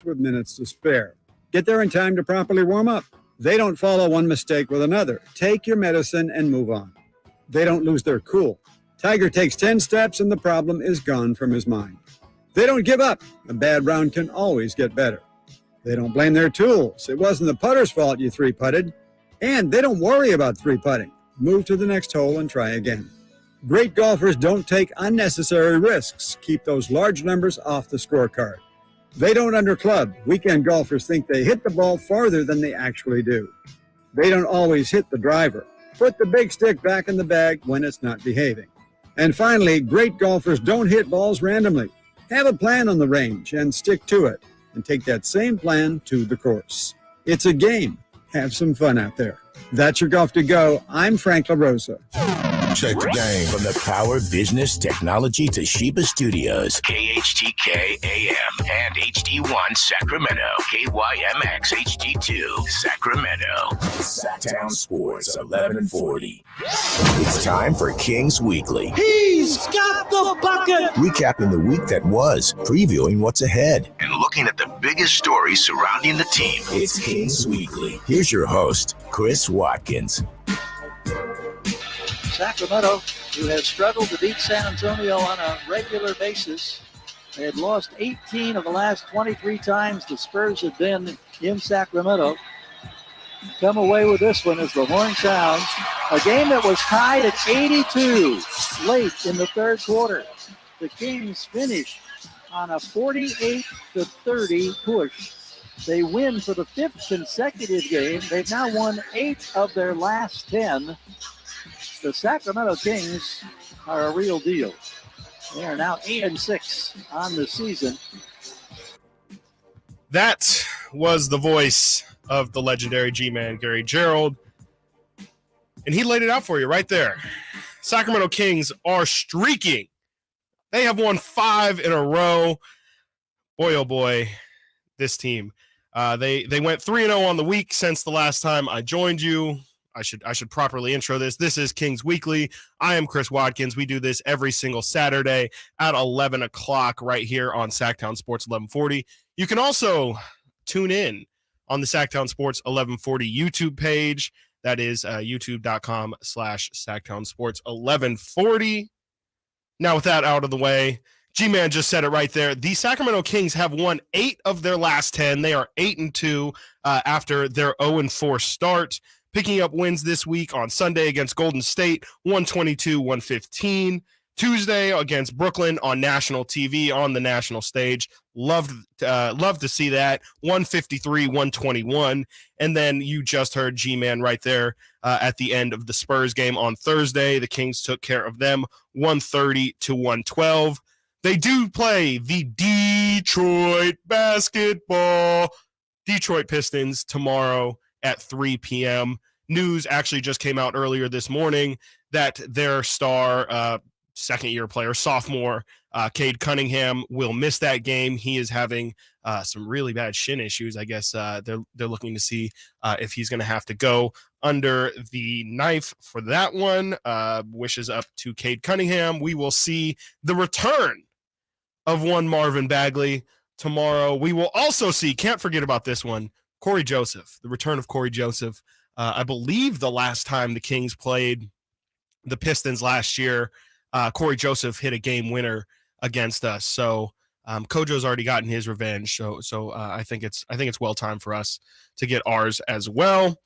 with minutes to spare. Get there in time to properly warm up. They don't follow one mistake with another. Take your medicine and move on. They don't lose their cool. Tiger takes 10 steps and the problem is gone from his mind. They don't give up. A bad round can always get better. They don't blame their tools. It wasn't the putter's fault you three-putted. And they don't worry about three-putting. Move to the next hole and try again. Great golfers don't take unnecessary risks. Keep those large numbers off the scorecard. They don't underclub. Weekend golfers think they hit the ball farther than they actually do. They don't always hit the driver. Put the big stick back in the bag when it's not behaving. And finally, great golfers don't hit balls randomly. Have a plan on the range and stick to it, and take that same plan to the course. It's a game. Have some fun out there. That's your Golf to Go. I'm Frank LaRosa. Check the game. From the Power Business Technology Toshiba Studios, KHTK AM and HD1 Sacramento, KYMX HD2 Sacramento. Sactown Sports 1140. It's time for Kings Weekly. He's got the bucket! Recapping the week that was, previewing what's ahead, and looking at the biggest stories surrounding the team. It's Kings Weekly. Here's your host, Chris Watkins. Sacramento, who has struggled to beat San Antonio on a regular basis. They had lost 18 of the last 23 times the Spurs had been in Sacramento. Come away with this one as the horn sounds. A game that was tied at 82 late in the third quarter. The Kings finish on a 48-30 push. They win for the fifth consecutive game. They've now won 8 of their last 10. The Sacramento Kings are a real deal. They are now 8-6 on the season. That was the voice of the legendary G-Man, Gary Hearld. And he laid it out for you right there. Sacramento Kings are streaking. They have won 5 in a row. Boy, oh boy, this team. They went 3-0 on the week since the last time I joined you. I should properly intro this. This is Kings Weekly. I am Chris Watkins. We do this every single Saturday at 11 o'clock right here on Sactown Sports 1140. You can also tune in on the Sactown Sports 1140 YouTube page. That is youtube.com/Sactown Sports 1140. Now, with that out of the way, G-Man just said it right there. The Sacramento Kings have won 8 of their last 10. They are 8-2 after their 0-4 start. Picking up wins this week on Sunday against Golden State, 122-115. Tuesday against Brooklyn on national TV, on the national stage. Love to see that. 153-121. And then you just heard G-Man right there at the end of the Spurs game on Thursday. The Kings took care of them, 130-112. They do play the Detroit Pistons tomorrow at 3 p.m. News actually just came out earlier this morning that their star second-year player, sophomore, Cade Cunningham, will miss that game. He is having some really bad shin issues. I guess they're looking to see if he's going to have to go under the knife for that one. Wishes up to Cade Cunningham. We will see the return of one Marvin Bagley tomorrow. We will also see, can't forget about this one, Corey Joseph, the return of Corey Joseph. I believe the last time the Kings played the Pistons last year, Corey Joseph hit a game winner against us. So Kojo's already gotten his revenge. So I think it's well time for us to get ours as well.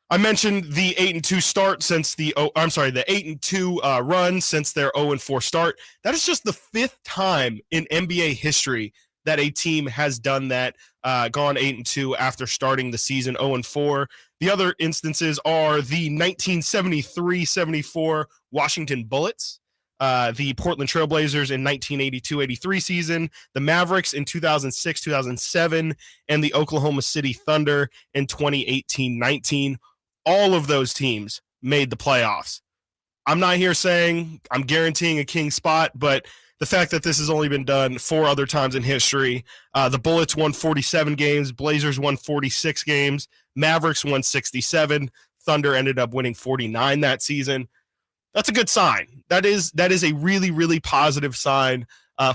I mentioned the 8-2 start since the 8-2 run since their 0-4 start. That is just the 5th time in NBA history that a team has done that, gone 8-2 after starting the season 0-4. The other instances are the 1973-74 Washington Bullets, the Portland Trailblazers in 1982-83 season, the Mavericks in 2006-2007, and the Oklahoma City Thunder in 2018-19. All of those teams made the playoffs. I'm not here saying I'm guaranteeing a King spot, but the fact that this has only been done 4 other times in history, the Bullets won 47 games, Blazers won 46 games, Mavericks won 67, Thunder ended up winning 49 that season. That's a good sign. That is a really, really positive sign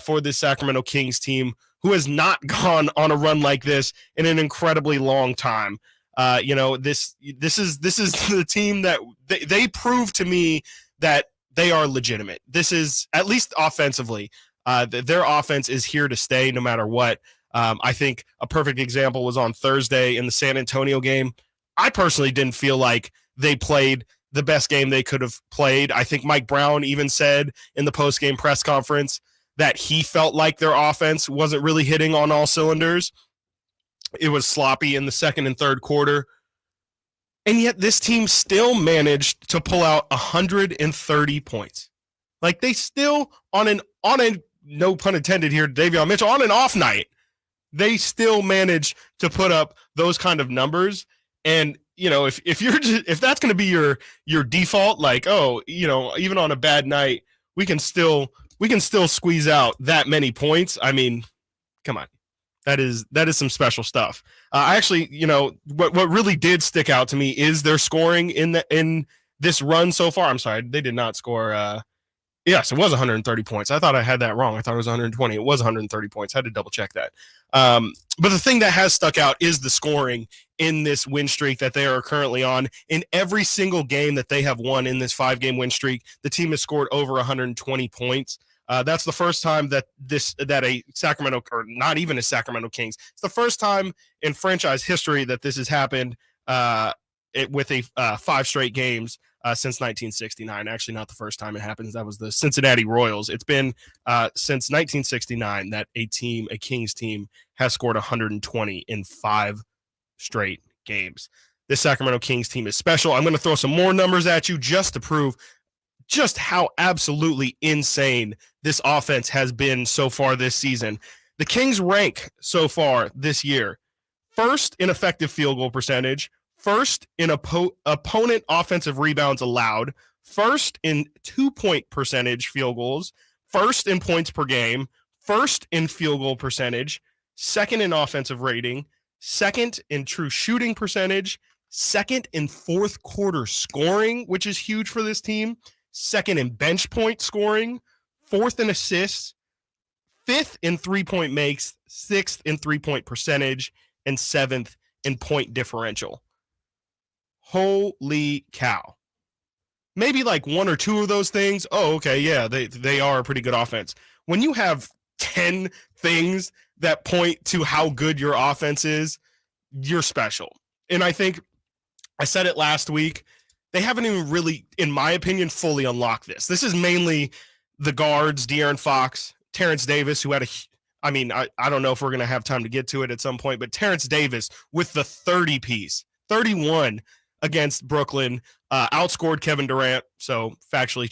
for this Sacramento Kings team who has not gone on a run like this in an incredibly long time. This is the team that they prove to me that they are legitimate. This is, at least offensively, their offense is here to stay no matter what. I think a perfect example was on Thursday in the San Antonio game. I personally didn't feel like they played the best game they could have played. I think Mike Brown even said in the post-game press conference that he felt like their offense wasn't really hitting on all cylinders. It was sloppy in the second and third quarter. And yet this team still managed to pull out 130 points. Like, they still, on a no pun intended here, Davion Mitchell, on an off night, they still manage to put up those kind of numbers. And, if that's going to be your default, like, oh, even on a bad night, we can still squeeze out that many points. I mean, come on. That is some special stuff. I actually, what really did stick out to me is their scoring in this run so far. I'm sorry, they did not score. Yes, it was 130 points. I thought I had that wrong. I thought it was 120. It was 130 points. I had to double check that. But the thing that has stuck out is the scoring in this win streak that they are currently on. In every single game that they have won in this 5-game win streak, the team has scored over 120 points. That's the first time that a Sacramento, or not even a Sacramento Kings, it's the first time in franchise history that this has happened with 5 straight games since 1969. Actually, not the first time it happens. That was the Cincinnati Royals. It's been since 1969 that a Kings team, has scored 120 in 5 straight games. This Sacramento Kings team is special. I'm going to throw some more numbers at you just to prove just how absolutely insane this offense has been so far this season. The Kings rank so far this year first in effective field goal percentage, first in opponent offensive rebounds allowed, first in 2-point percentage field goals, first in points per game, first in field goal percentage, second in offensive rating, second in true shooting percentage, second in fourth quarter scoring, which is huge for this team, second in bench point scoring, fourth in assists, fifth in 3-point makes, sixth in 3-point percentage, and seventh in point differential. Holy cow. Maybe like 1 or 2 of those things, oh, okay, yeah, they are a pretty good offense. When you have 10 things that point to how good your offense is, you're special. And I think I said it last week, they haven't even really, in my opinion, fully unlocked this. This is mainly the guards, De'Aaron Fox, Terrence Davis, who had I don't know if we're going to have time to get to it at some point, but Terrence Davis with the 30-piece, 31 against Brooklyn, outscored Kevin Durant. So factually,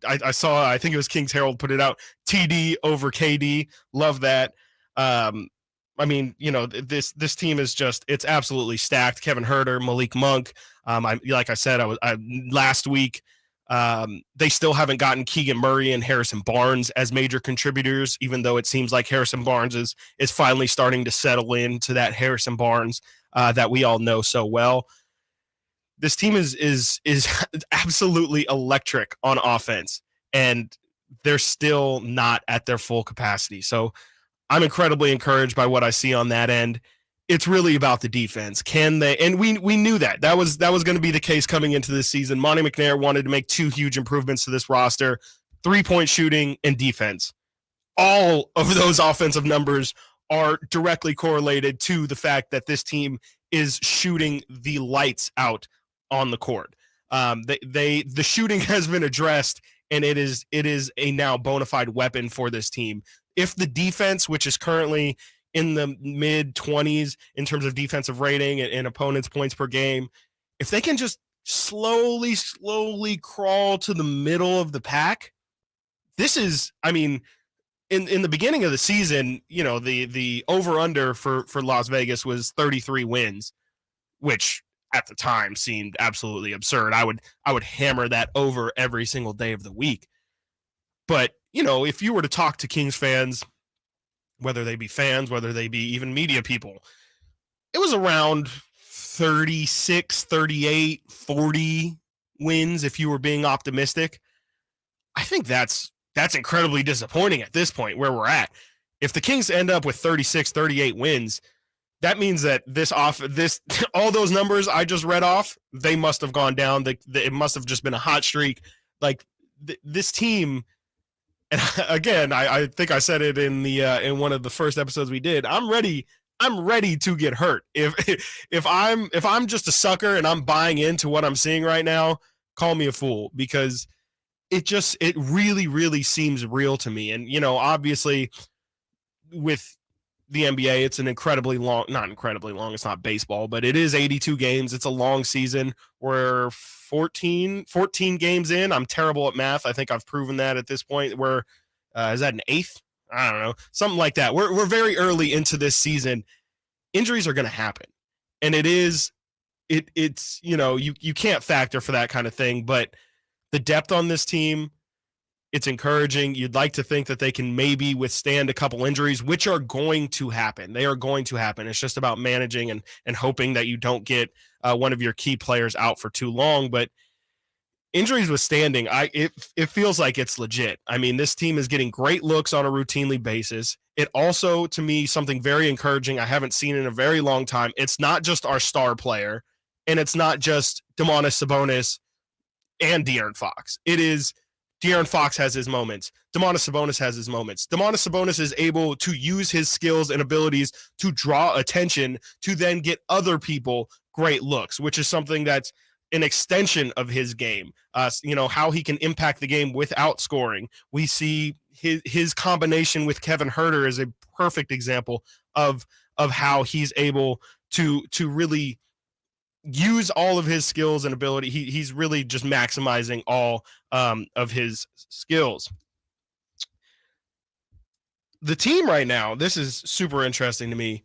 I think it was King's Hearld put it out, TD over KD. Love that. This team is just, it's absolutely stacked. Kevin Huerter, Malik Monk. Like I said, last week, they still haven't gotten Keegan Murray and Harrison Barnes as major contributors, even though it seems like Harrison Barnes is finally starting to settle into that Harrison Barnes that we all know so well. This team is absolutely electric on offense, and they're still not at their full capacity. So I'm incredibly encouraged by what I see on that end. It's really about the defense. Can they? And we knew that was going to be the case coming into this season. Monty McNair wanted to make 2 huge improvements to this roster: 3-point shooting and defense. All of those offensive numbers are directly correlated to the fact that this team is shooting the lights out on the court. The shooting has been addressed, and it is a now bona fide weapon for this team. If the defense, which is currently in the mid-20s in terms of defensive rating and opponents' points per game, if they can just slowly crawl to the middle of the pack, this is, in the beginning of the season, the over-under for Las Vegas was 33 wins, which at the time seemed absolutely absurd. I would hammer that over every single day of the week. But, if you were to talk to Kings fans, whether they be fans, whether they be even media people, it was around 36, 38, 40 wins if you were being optimistic. I think that's incredibly disappointing at this point where we're at. If the Kings end up with 36, 38 wins, that means that all those numbers I just read off, they must have gone down. It must have just been a hot streak. Like this team, and again, I think I said it in one of the first episodes we did. I'm ready to get hurt. If I'm just a sucker and I'm buying into what I'm seeing right now, call me a fool, because it really, really seems real to me. And, obviously with the NBA, it's an incredibly long, not incredibly long, it's not baseball, but it is 82 games. It's a long season. We're 14 games in. I'm terrible at math. I think I've proven that at this point. Is that an eighth? I don't know. Something like that. We're very early into this season. Injuries are going to happen. And it's you can't factor for that kind of thing, but the depth on this team, it's encouraging. You'd like to think that they can maybe withstand a couple injuries, which are going to happen. They are going to happen. It's just about managing and hoping that you don't get one of your key players out for too long. But injuries withstanding, it feels like it's legit. I mean, this team is getting great looks on a routinely basis. It also, to me, something very encouraging I haven't seen in a very long time. It's not just our star player, and it's not just Domantas Sabonis and De'Aaron Fox. It is De'Aaron Fox has his moments. Domantas Sabonis has his moments. Domantas Sabonis is able to use his skills and abilities to draw attention to then get other people great looks, which is something that's an extension of his game. How he can impact the game without scoring. We see his combination with Kevin Huerter is a perfect example of how he's able to really use all of his skills and ability. He's really just maximizing all of his skills. The team right now, this is super interesting to me.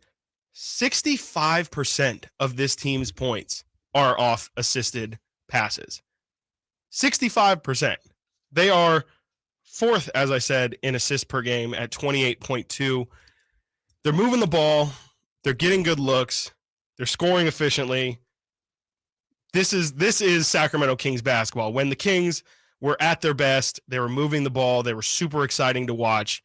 65% of this team's points are off assisted passes. 65%. They are fourth, as I said, in assists per game at 28.2. They're moving the ball. They're getting good looks. They're scoring efficiently. This is Sacramento Kings basketball. When the Kings were at their best, they were moving the ball. They were super exciting to watch.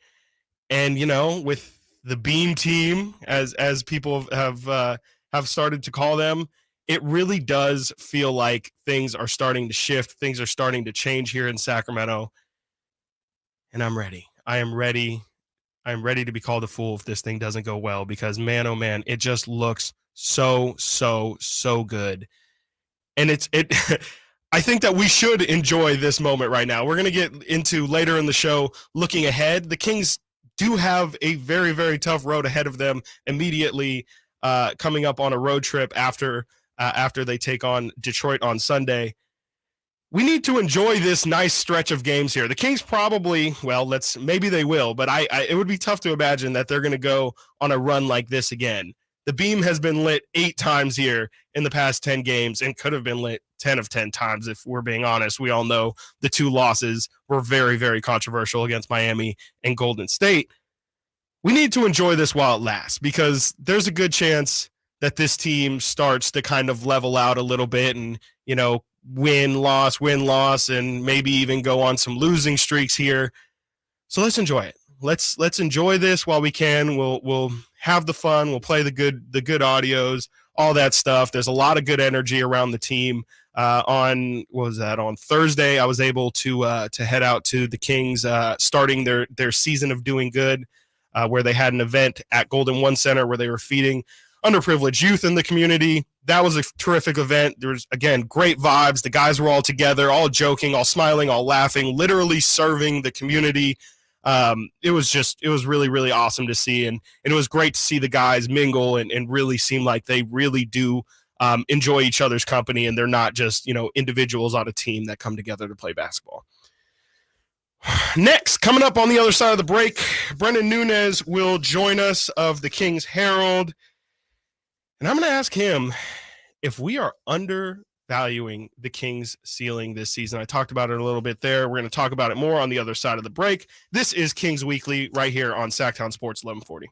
And, with the Beam team, as people have started to call them, it really does feel like things are starting to shift. Things are starting to change here in Sacramento. And I'm ready. I am ready. I'm ready to be called a fool if this thing doesn't go well, because, man, oh, man, it just looks so, so, so good. And I think that we should enjoy this moment right now. We're going to get into later in the show looking ahead. The Kings do have a very, very tough road ahead of them immediately, coming up on a road trip after they take on Detroit on Sunday. We need to enjoy this nice stretch of games here. The Kings probably, maybe they will, but it would be tough to imagine that they're going to go on a run like this again. The beam has been lit 8 times here in the past 10 games and could have been lit 10 of 10 times if we're being honest. We all know the 2 losses were very, very controversial against Miami and Golden State. We need to enjoy this while it lasts, because there's a good chance that this team starts to kind of level out a little bit and, win, loss, and maybe even go on some losing streaks here. So let's enjoy it. Let's enjoy this while we can. We'll have the fun. We'll play the good audios, all that stuff. There's a lot of good energy around the team. On Thursday, I was able to head out to the Kings starting their season of doing good, where they had an event at Golden One Center where they were feeding underprivileged youth in the community. That was a terrific event. There was, again, great vibes. The guys were all together, all joking, all smiling, all laughing, literally serving the community. It was really, really awesome to see. And it was great to see the guys mingle and really seem like they really do enjoy each other's company. And they're not just, individuals on a team that come together to play basketball. Next, coming up on the other side of the break, Brenden Nunes will join us of the Kings Hearld. And I'm going to ask him if we are undervaluing the Kings' ceiling this season. I talked about it a little bit there. We're going to talk about it more on the other side of the break. This is Kings Weekly right here on Sactown Sports 1140.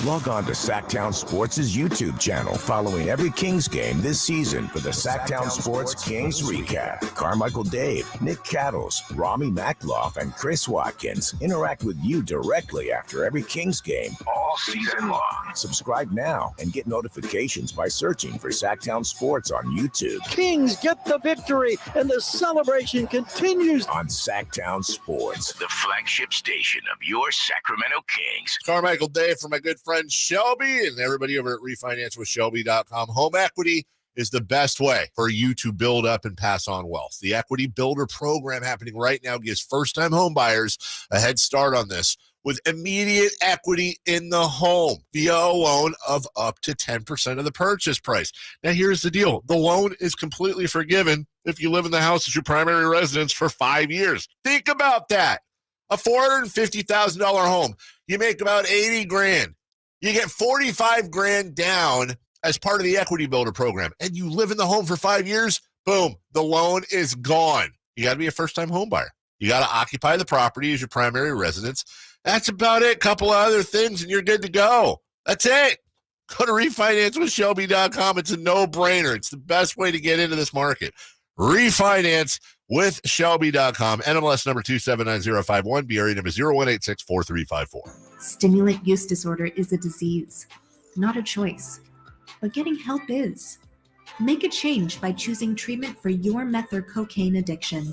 Log on to Sactown Sports' YouTube channel following every Kings game this season for the Sactown Sports Kings Recap. Carmichael Dave, Nick Cattles, Rami Makloff, and Chris Watkins interact with you directly after every Kings game all season long. Subscribe now and get notifications by searching for Sactown Sports on YouTube. Kings get the victory, and the celebration continues On Sactown Sports, the flagship station of your Sacramento Kings. Carmichael Dave for my good friend Shelby and everybody over at refinance-with-shelby.com. Home equity is the best way for you to build up and pass on wealth. The Equity Builder program happening right now gives first-time home buyers a head start on this with immediate equity in the home via a loan of up to 10% of the purchase price. Now, here's the deal. The loan is completely forgiven if you live in the house as your primary residence for 5 years. Think about that. A $450,000 home. You make about 80 grand. You get 45 grand down as part of the Equity Builder program, and you live in the home for 5 years, boom, the loan is gone. You got to be a first-time home buyer. You got to occupy the property as your primary residence. That's about it. Couple of other things, and you're good to go. That's it. Go to refinance-with-shelby.com. It's a no-brainer. It's the best way to get into this market. Refinance-with-shelby.com. NMLS number 279051. BRE number 01864354. Stimulant use disorder is a disease, not a choice. But getting help is. Make a change by choosing treatment for your meth or cocaine addiction.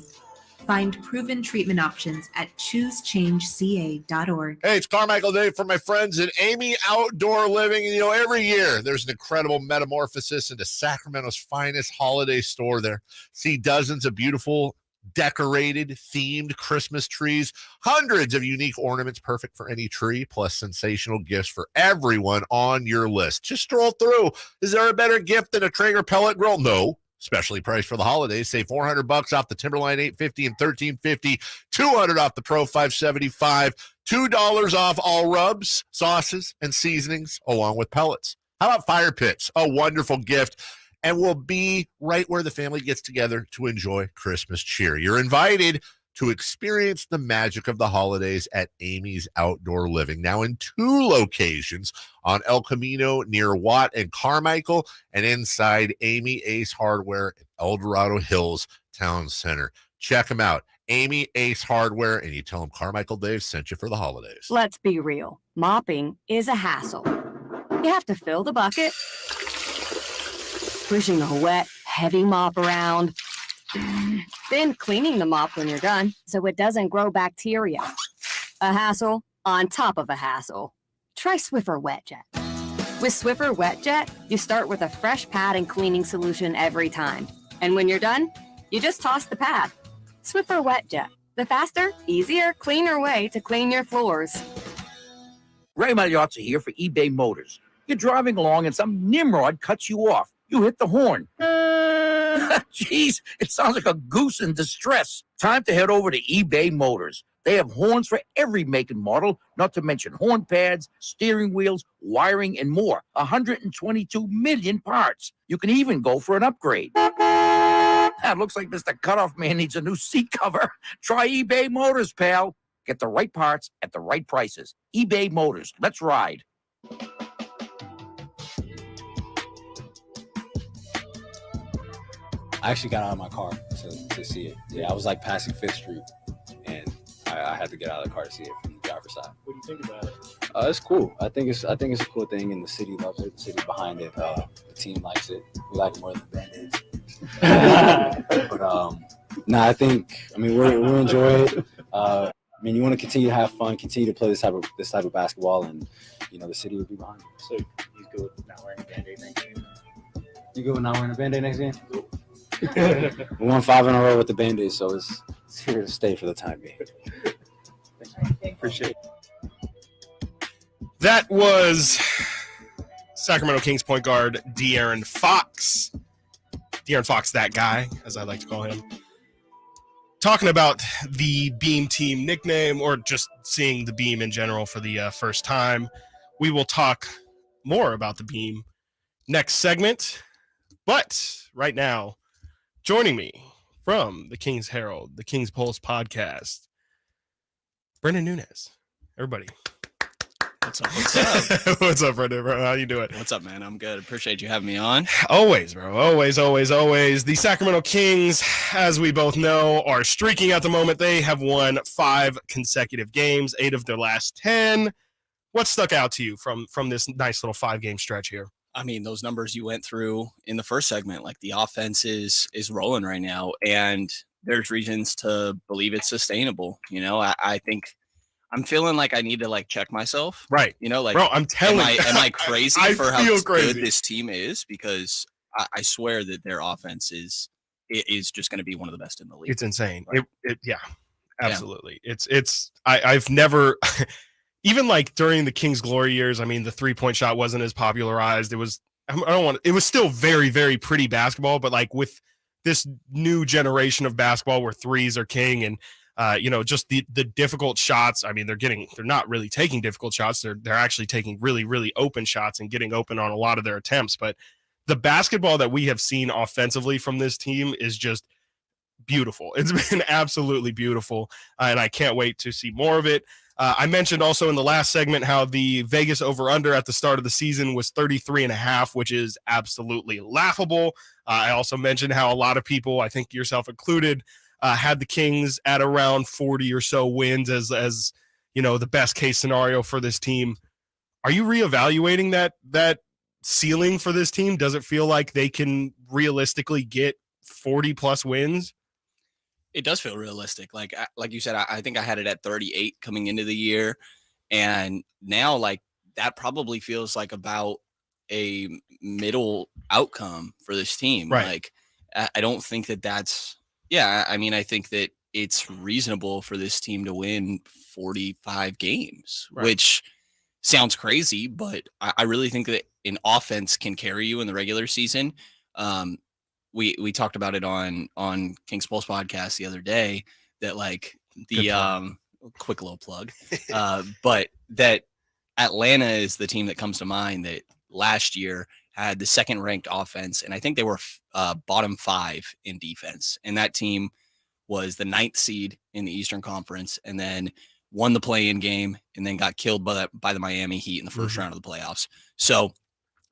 Find proven treatment options at choosechangeca.org. Hey, it's Carmichael Dave for my friends at Amy Outdoor Living. And, every year there's an incredible metamorphosis into Sacramento's finest holiday store there. See dozens of beautiful, decorated, themed Christmas trees, hundreds of unique ornaments perfect for any tree, plus sensational gifts for everyone on your list. Just stroll through. Is there a better gift than a Traeger pellet grill? No. Specially priced for the holidays. Save $400 off the Timberline 850 and 1350, $200 off the Pro 575, $2 off all rubs, sauces, and seasonings, along with pellets. How about fire pits? A wonderful gift, and will be right where the family gets together to enjoy Christmas cheer. You're invited to experience the magic of the holidays at Amy's Outdoor Living. Now in 2 locations on El Camino near Watt and Carmichael, and inside Amy Ace Hardware in El Dorado Hills Town Center. Check them out. Amy Ace Hardware, and you tell them Carmichael Dave sent you for the holidays. Let's be real. Mopping is a hassle. You have to fill the bucket, pushing a wet, heavy mop around, then cleaning the mop when you're done so it doesn't grow bacteria. A hassle on top of a hassle. Try Swiffer Wet Jet. With Swiffer Wet Jet, you start with a fresh pad and cleaning solution every time. And when you're done, you just toss the pad. Swiffer Wet Jet, the faster, easier, cleaner way to clean your floors. Ray Magliozzi here for eBay Motors. You're driving along and some nimrod cuts you off. You hit the horn. Jeez, it sounds like a goose in distress. Time to head over to eBay Motors. They have horns for every make and model, not to mention horn pads, steering wheels, wiring, and more. 122 million parts. You can even go for an upgrade. It looks like Mr. Cutoff Man needs a new seat cover. Try eBay Motors, pal. Get the right parts at the right prices. eBay Motors. Let's ride. I actually got out of my car to see it. Yeah, I was like passing 5th Street, and I had to get out of the car to see it from the driver's side. What do you think about it? It's cool. I think it's a cool thing, and the city loves it. The city behind it. The team likes it. We like it more than the Band-Aids. But I mean we enjoy it. You want to continue to have fun, continue to play this type of basketball, and the city will be behind it. So you go with not wearing a Band-Aid next game? You go with not wearing a Band-Aid next game? We won 5 in a row with the Band-Aid, so it's here to stay for the time being. Appreciate it. That was Sacramento Kings point guard De'Aaron Fox. De'Aaron Fox, that guy, as I like to call him. Talking about the Beam Team nickname, or just seeing the Beam in general for the first time. We will talk more about the Beam next segment. But right now, joining me from the Kings Herald, the Kings Pulse podcast, Brenden Nunes. Everybody. What's up? What's up? What's up, Brenden, bro? How you doing? What's up, man? I'm good. Appreciate you having me on. Always, bro. Always, always, always. The Sacramento Kings, as we both know, are streaking at the moment. They have won 5 consecutive games, 8 of their last 10. What stuck out to you from this nice little 5-game stretch here? I mean, those numbers you went through in the first segment, like the offense is rolling right now, and there's reasons to believe it's sustainable. You know, I think I'm feeling like I need to like check myself. Right. You know, like, bro, I'm telling you. Am I crazy I for how crazy. good this team is? Because I swear that their offense is just going to be one of the best in the league. It's insane. Right? Yeah, absolutely. Yeah. I've never, even like during the Kings' glory years, I mean, the 3-point shot wasn't as popularized. It was, it was still very, very pretty basketball, but like with this new generation of basketball where threes are king and, just the difficult shots. I mean, they're not really taking difficult shots. They're actually taking really, really open shots and getting open on a lot of their attempts. But the basketball that we have seen offensively from this team is just beautiful. It's been absolutely beautiful. And I can't wait to see more of it. I mentioned also in the last segment how the Vegas over-under at the start of the season was 33.5, which is absolutely laughable. I also mentioned how a lot of people, I think yourself included, had the Kings at around 40 or so wins as the best case scenario for this team. Are you reevaluating that ceiling for this team? Does it feel like they can realistically get 40 plus wins? It does feel realistic. Like you said, I think I had it at 38 coming into the year, and now like that probably feels like about a middle outcome for this team. Right. Like I don't think that's. Yeah, I mean, I think that it's reasonable for this team to win 45 games, right. Which sounds crazy, but I really think that an offense can carry you in the regular season. We talked about it on King's Pulse podcast the other day that like the quick little plug, but that Atlanta is the team that comes to mind that last year had the second ranked offense, and I think they were bottom 5 in defense. And that team was the 9th seed in the Eastern Conference, and then won the play-in game, and then got killed by the Miami Heat in the first round of the playoffs. So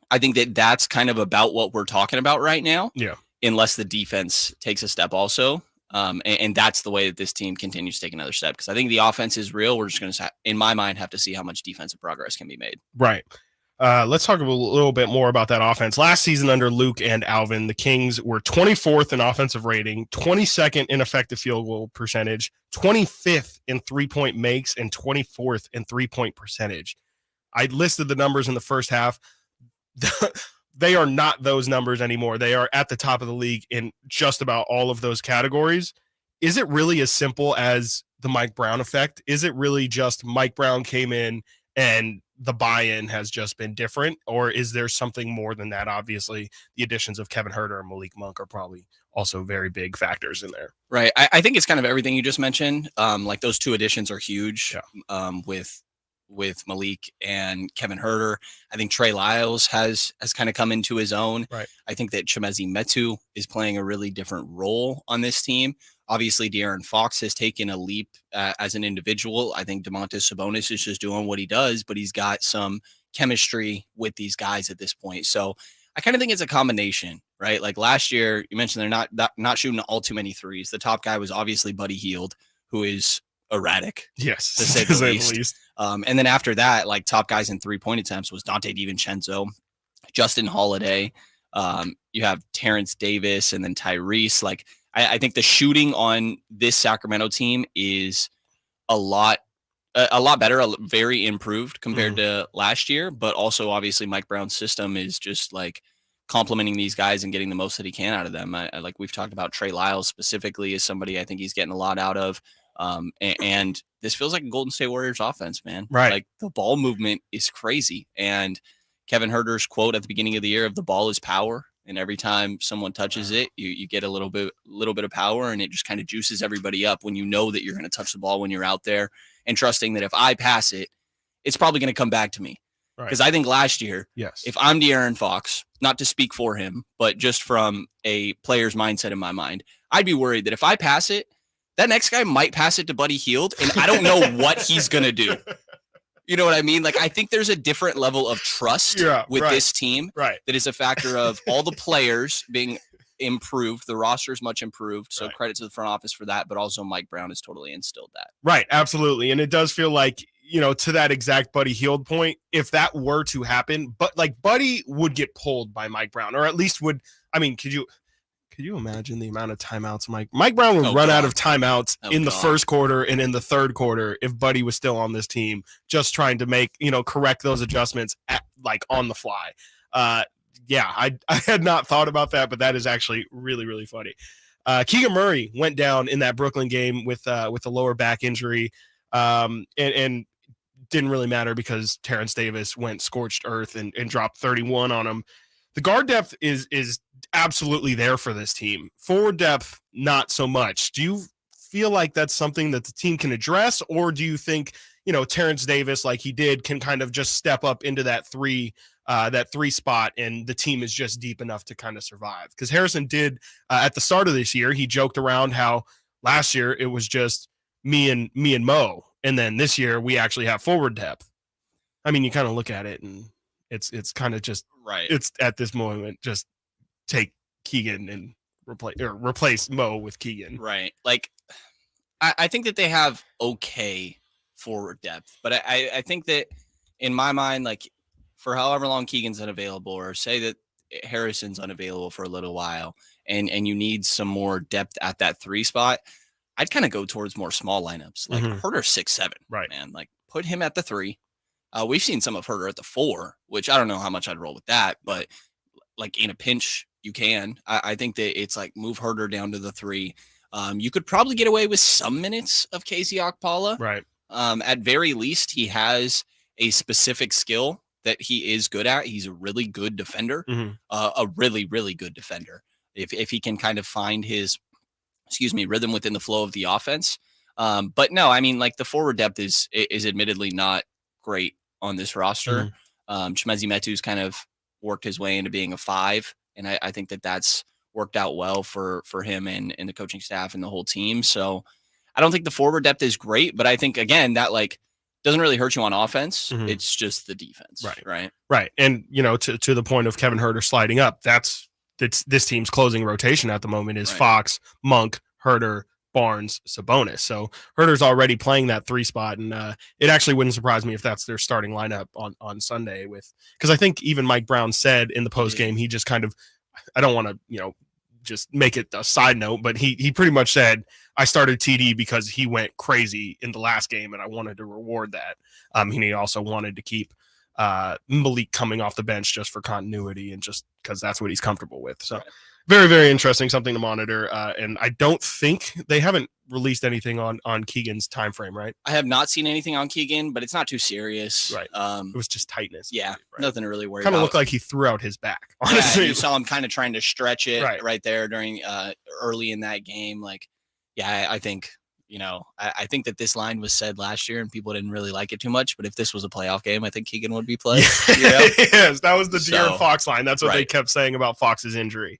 I think that that's kind of about what we're talking about right now. Yeah. Unless the defense takes a step also. And that's the way that this team continues to take another step. Because I think the offense is real. We're just going to, in my mind, have to see how much defensive progress can be made. Right. Let's talk a little bit more about that offense. Last season under Luke and Alvin, the Kings were 24th in offensive rating, 22nd in effective field goal percentage, 25th in 3-point makes, and 24th in 3-point percentage. I listed the numbers in the first half. They are not those numbers anymore. They are at the top of the league in just about all of those categories. Is it really as simple as the Mike Brown effect? Is it really just Mike Brown came in and the buy-in has just been different? Or is there something more than that? Obviously, the additions of Kevin Huerter and Malik Monk are probably also very big factors in there. Right. I think it's kind of everything you just mentioned. Like those 2 additions are huge. Yeah. With Malik and Kevin Huerter. I think Trey Lyles has kind of come into his own. Right. I think that Chimezi Metu is playing a really different role on this team. Obviously, De'Aaron Fox has taken a leap as an individual. I think Domantas Sabonis is just doing what he does, but he's got some chemistry with these guys at this point. So I kind of think it's a combination, right? Like last year, you mentioned they're not shooting all too many threes. The top guy was obviously Buddy Hearld, who is erratic. Yes, to say the least. And then after that, like top guys in 3-point attempts was Dante DiVincenzo, Justin Holiday. You have Terrence Davis and then Tyrese. Like I think the shooting on this Sacramento team is a lot better, very improved compared to last year. But also, obviously, Mike Brown's system is just like complimenting these guys and getting the most that he can out of them. I like we've talked about Trey Lyles specifically as somebody I think he's getting a lot out of. And this feels like a Golden State Warriors offense, man. Right. Like the ball movement is crazy. And Kevin Huerter's quote at the beginning of the year of the ball is power. And every time someone touches it, you get a little bit of power, and it just kind of juices everybody up when you know that you're going to touch the ball when you're out there, and trusting that if I pass it, it's probably going to come back to me. Because I think last year, if I'm De'Aaron Fox, not to speak for him, but just from a player's mindset in my mind, I'd be worried that if I pass it, that next guy might pass it to Buddy Hield, and I don't know what he's going to do. You know what I mean? Like, I think there's a different level of trust with this team that is a factor of all the players being improved. The roster is much improved. So credit to the front office for that. But also Mike Brown has totally instilled that. Right. Absolutely. And it does feel like, to that exact Buddy Heald point, if that were to happen, but like Buddy would get pulled by Mike Brown, or at least could you imagine the amount of timeouts Mike Brown would run out of timeouts in the first quarter and in the third quarter if Buddy was still on this team, just trying to make, correct those adjustments on the fly. I had not thought about that, but that is actually really, really funny. Keegan Murray went down in that Brooklyn game with a lower back injury, and didn't really matter because Terrence Davis went scorched earth and dropped 31 on him. The guard depth is absolutely there for this team. Forward depth, not so much. Do you feel like that's something that the team can address, or do you think, Terrence Davis, like he did, can kind of just step up into that three spot and the team is just deep enough to kind of survive? Because Harrison did at the start of this year, he joked around how last year it was just me and Mo, and then this year we actually have forward depth. I mean, you kind of look at it and it's kind of just it's at this moment just take Keegan and replace Mo with Keegan. Right. Like, I think that they have okay forward depth, but I think that in my mind, like, for however long Keegan's unavailable, or say that Harrison's unavailable for a little while, and you need some more depth at that 3 spot, I'd kind of go towards more small lineups. Like Herder 6'7", man. Like, put him at the 3. We've seen some of Herder at the 4, which I don't know how much I'd roll with that, but like in a pinch, you can. I think that it's like move Herder down to the 3. You could probably get away with some minutes of Casey Okpala. Right. At very least, he has a specific skill that he is good at. He's a really good defender, a really, really good defender. If he can kind of find his, rhythm within the flow of the offense. But no, I mean, like, the forward depth is admittedly not great on this roster. Chimezie Metu's kind of worked his way into being a 5. And I think that that's worked out well for him and the coaching staff and the whole team. So I don't think the forward depth is great, but I think, again, that like doesn't really hurt you on offense. It's just the defense. Right. And, to the point of Kevin Herder sliding up, this team's closing rotation at the moment is Fox, Monk, Herder, Barnes, Sabonis. So Herder's already playing that 3 spot, and it actually wouldn't surprise me if that's their starting lineup on Sunday. Because I think even Mike Brown said in the post game, he just kind of, I don't want to just make it a side note, but he pretty much said, I started TD because he went crazy in the last game, and I wanted to reward that. And he also wanted to keep Malik coming off the bench just for continuity and just because that's what he's comfortable with. So. Very, very interesting, something to monitor. And I don't think they haven't released anything on Keegan's time frame, right? I have not seen anything on Keegan, but it's not too serious. Right. It was just tightness. Yeah, nothing to really worry about. Kind of looked like he threw out his back, honestly. Yeah, you saw him kind of trying to stretch it right there during early in that game. Like, yeah, I think, I think that this line was said last year and people didn't really like it too much. But if this was a playoff game, I think Keegan would be playing. Yes, that was the De'Aaron Fox line. That's what they kept saying about Fox's injury.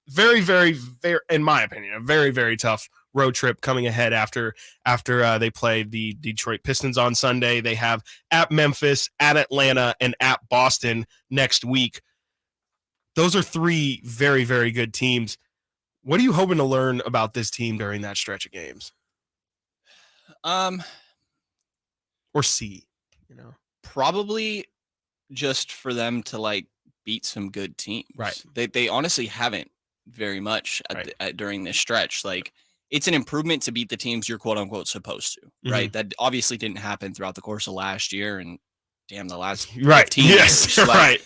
Very, very, very, in my opinion, a very, very tough road trip coming ahead after they play the Detroit Pistons on Sunday. They have at Memphis, at Atlanta, and at Boston next week. Those are 3 very, very good teams. What are you hoping to learn about this team during that stretch of games? Or see, probably just for them to like beat some good teams. Right. They honestly haven't very much during this stretch. Like, it's an improvement to beat the teams you're quote unquote supposed to, right? That obviously didn't happen throughout the course of last year and damn the last 15 years. Right.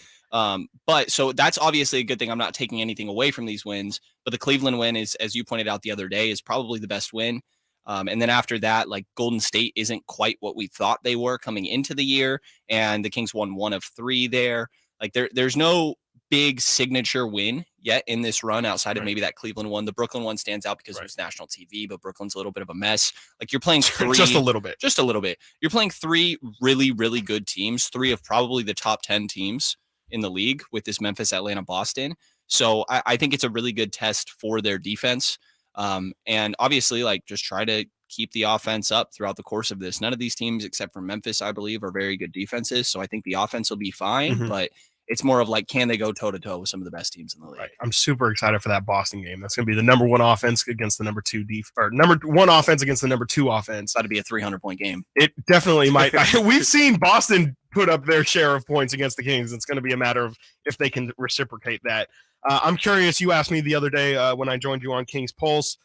But so that's obviously a good thing. I'm not taking anything away from these wins, but the Cleveland win is, as you pointed out the other day, is probably the best win. And then after that, like, Golden State isn't quite what we thought they were coming into the year. And the Kings won 1 of 3 there. Like, there's no big signature win yet in this run outside of maybe that Cleveland one. The Brooklyn one stands out because it was national TV, but Brooklyn's a little bit of a mess. Like, you're playing 3. Just a little bit. You're playing 3 really, really good teams, 3 of probably the top 10 teams in the league with this Memphis, Atlanta, Boston. So I think it's a really good test for their defense. And obviously, like, just try to keep the offense up throughout the course of this. None of these teams, except for Memphis, I believe, are very good defenses. So I think the offense will be fine, but it's more of like, can they go toe to toe with some of the best teams in the league? Right. I'm super excited for that Boston game. That's going to be the number one offense against the number two number one offense against the number two offense. Got to be a 300-point game. It definitely might. We've seen Boston put up their share of points against the Kings. It's going to be a matter of if they can reciprocate that. I'm curious. You asked me the other day when I joined you on King's Pulse.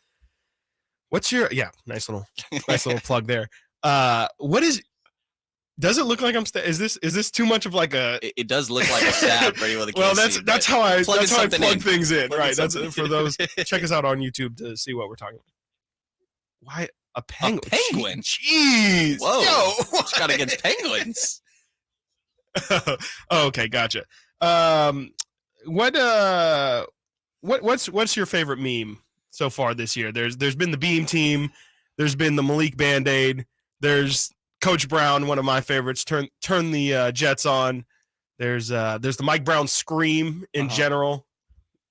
What's your nice little plug there. Does it look like I'm is this too much of like a it does look like a stab for anyone that can't see, that's how I plug things in. Plug Right. That's for those. Check us out on YouTube to see what we're talking about. Why a penguin? A penguin? Jeez. Whoa. Yo, what's got against penguins? Okay, gotcha. What's your favorite meme so far this year? There's been the Beam Team, there's been the Malik Band-Aid, there's Coach Brown, one of my favorites. Turn the Jets on. There's the Mike Brown scream in general.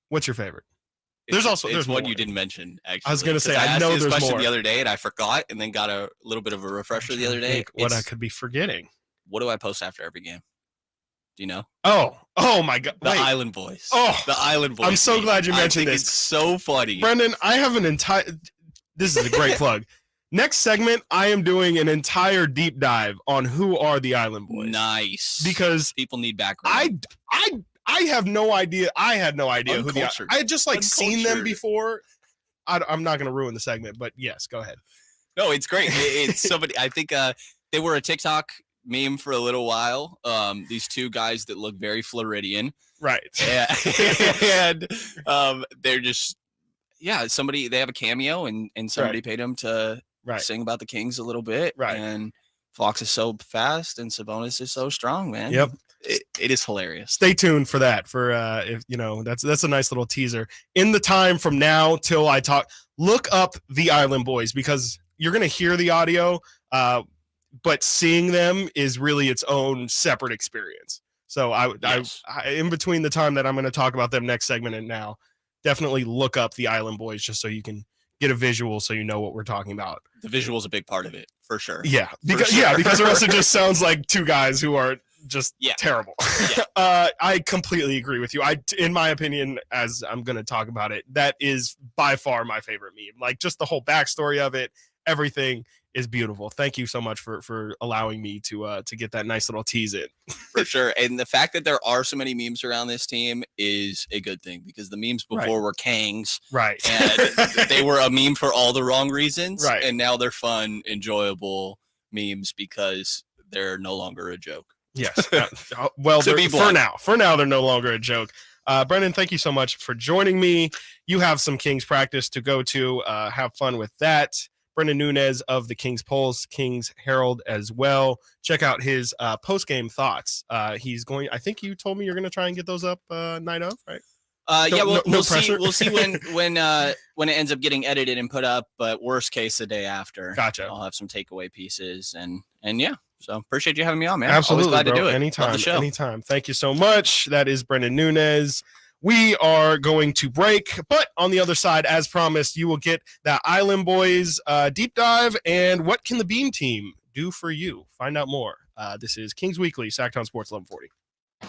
What's your favorite? There's one more. You didn't mention. Actually, I was gonna say I know asked you this there's question more the other day, and I forgot, and then got a little bit of a refresher the other day. What I could be forgetting. What do I post after every game? Do you know? Oh my God! The Island Boys. Oh, the Island Boys. I'm so glad you mentioned this. It's so funny, Brenden. I have an entire. This is a great plug. Next segment, I am doing an entire deep dive on who are the Island Boys. Nice, because people need background. I have no idea. I had no idea who the. I had just seen them before. I'm not going to ruin the segment, but yes, go ahead. No, it's great. It's somebody. I think they were a TikTok meme for a little while. These two guys that look very Floridian, right? And they're just somebody. They have a cameo, and somebody paid them to sing about the Kings a little bit, right? And Fox is so fast, and Sabonis is so strong, man. Yep. It is hilarious. Stay tuned for that. For if that's a nice little teaser. In the time from now till I talk, look up the Island Boys, because you're gonna hear the audio, but seeing them is really its own separate experience. So I in between the time that I'm going to talk about them next segment and now, definitely look up the Island Boys just so you can get a visual, so you know what we're talking about. The visual is a big part of it, for sure. Yeah, because or else it just sounds like two guys who are just terrible. Yeah. I completely agree with you. In my opinion, as I'm going to talk about it, that is by far my favorite meme. Like, just the whole backstory of it, everything is beautiful. Thank you so much for allowing me to get that nice little tease in. For sure. And the fact that there are so many memes around this team is a good thing, because the memes before were Kangs. Right. And they were a meme for all the wrong reasons. Right. And now they're fun, enjoyable memes because they're no longer a joke. Yes. Well, for now, they're no longer a joke. Brenden, thank you so much for joining me. You have some Kings practice to go to. Have fun with that. Brenden Nunes of the Kings Pulse, Kings Hearld as well. Check out his post-game thoughts. He's going. I think you told me you're going to try and get those up night of, right? We'll see. We'll see when it ends up getting edited and put up. But worst case, the day after. Gotcha. I'll have some takeaway pieces and yeah. So appreciate you having me on, man. Absolutely, always glad to do it. Anytime. Thank you so much. That is Brenden Nunes. We are going to break, but on the other side, as promised, you will get that Island Boys deep dive and what can the Beam Team do for you. Find out more. This is Kings Weekly, Sactown Sports 1140.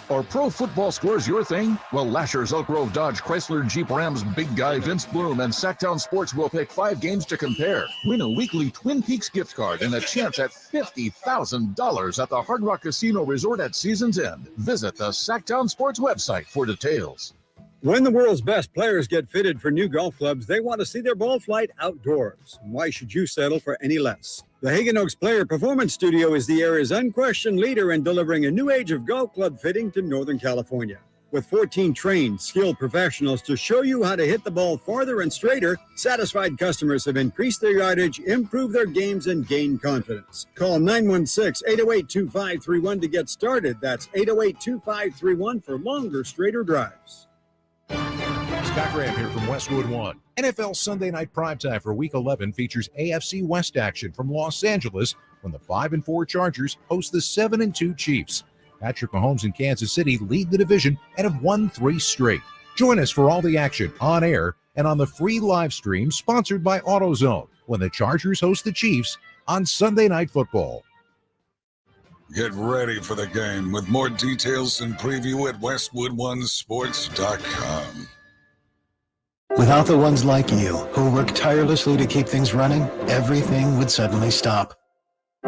Are pro football scores your thing? Well, Lasher's Elk Grove Dodge Chrysler Jeep Rams Big Guy Vince Bloom and Sactown Sports will pick 5 games to compare. Win a weekly Twin Peaks gift card and a chance at $50,000 at the Hard Rock Casino Resort at season's end. Visit the Sactown Sports website for details. When the world's best players get fitted for new golf clubs, they want to see their ball flight outdoors. Why should you settle for any less? The Hagen Oaks Player Performance Studio is the area's unquestioned leader in delivering a new age of golf club fitting to Northern California. With 14 trained, skilled professionals to show you how to hit the ball farther and straighter, satisfied customers have increased their yardage, improved their games, and gained confidence. Call 916-808-2531 to get started. That's 808-2531 for longer, straighter drives. Scott Graham here from Westwood One. NFL Sunday Night Primetime for Week 11 features AFC West action from Los Angeles when the 5-4 Chargers host the 7-2 Chiefs. Patrick Mahomes and Kansas City lead the division and have won 3 straight. Join us for all the action on air and on the free live stream sponsored by AutoZone. when the Chargers host the Chiefs on Sunday Night Football. Get ready for the game with more details and preview at westwoodonesports.com. Without the ones like you, who work tirelessly to keep things running, everything would suddenly stop.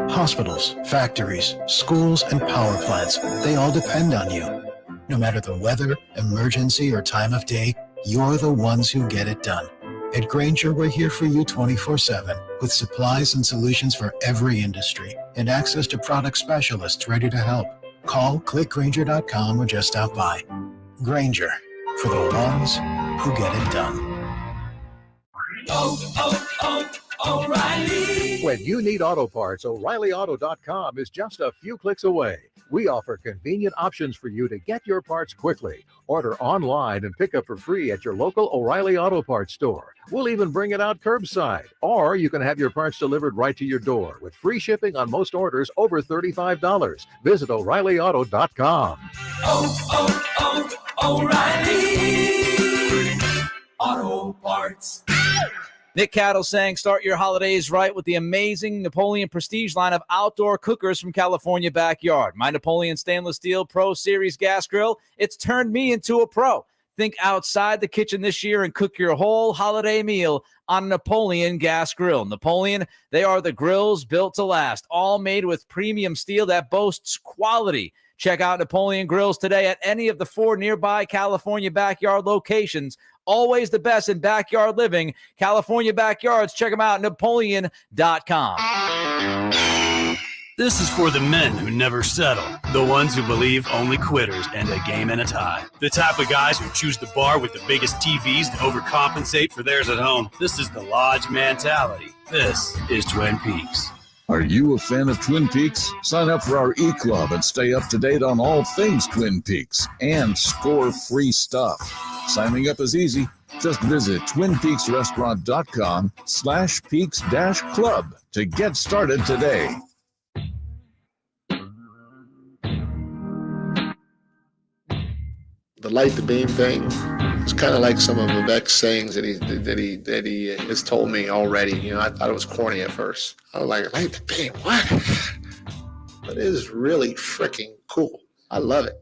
Hospitals, factories, schools, and power plants, they all depend on you. No matter the weather, emergency, or time of day, you're the ones who get it done. At Grainger, we're here for you 24/7, with supplies and solutions for every industry, and access to product specialists ready to help. Call, click Grainger.com, or just stop by. Grainger, for the ones who get it done. O'Reilly. When you need auto parts, O'ReillyAuto.com is just a few clicks away. We offer convenient options for you to get your parts quickly. Order online and pick up for free at your local O'Reilly Auto Parts store. We'll even bring it out curbside. Or you can have your parts delivered right to your door with free shipping on most orders over $35. Visit O'ReillyAuto.com. O'Reilly Auto Parts. Nick Cattle saying start your holidays right with the amazing Napoleon Prestige line of outdoor cookers from California Backyard. My Napoleon Stainless Steel Pro Series gas grill, it's turned me into a pro. Think outside the kitchen this year and cook your whole holiday meal on a Napoleon gas grill. Napoleon, they are the grills built to last, all made with premium steel that boasts quality. Check out Napoleon Grills today at any of the 4 nearby California Backyard locations. Always the best in backyard living. California Backyards. Check them out at Napoleon.com. This is for the men who never settle, the ones who believe only quitters end a game and a tie, the type of guys who choose the bar with the biggest TVs to overcompensate for theirs at home. This is the Lodge mentality. This is Twin Peaks. Are you a fan of Twin Peaks? Sign up for our e-club and stay up to date on all things Twin Peaks and score free stuff. Signing up is easy. Just visit twinpeaksrestaurant.com/peaks-club to get started today. The light the beam thing is kind of like some of Vivek's sayings that he has told me already. You know, I thought it was corny at first. I was like, light the beam, what? But it is really freaking cool. I love it.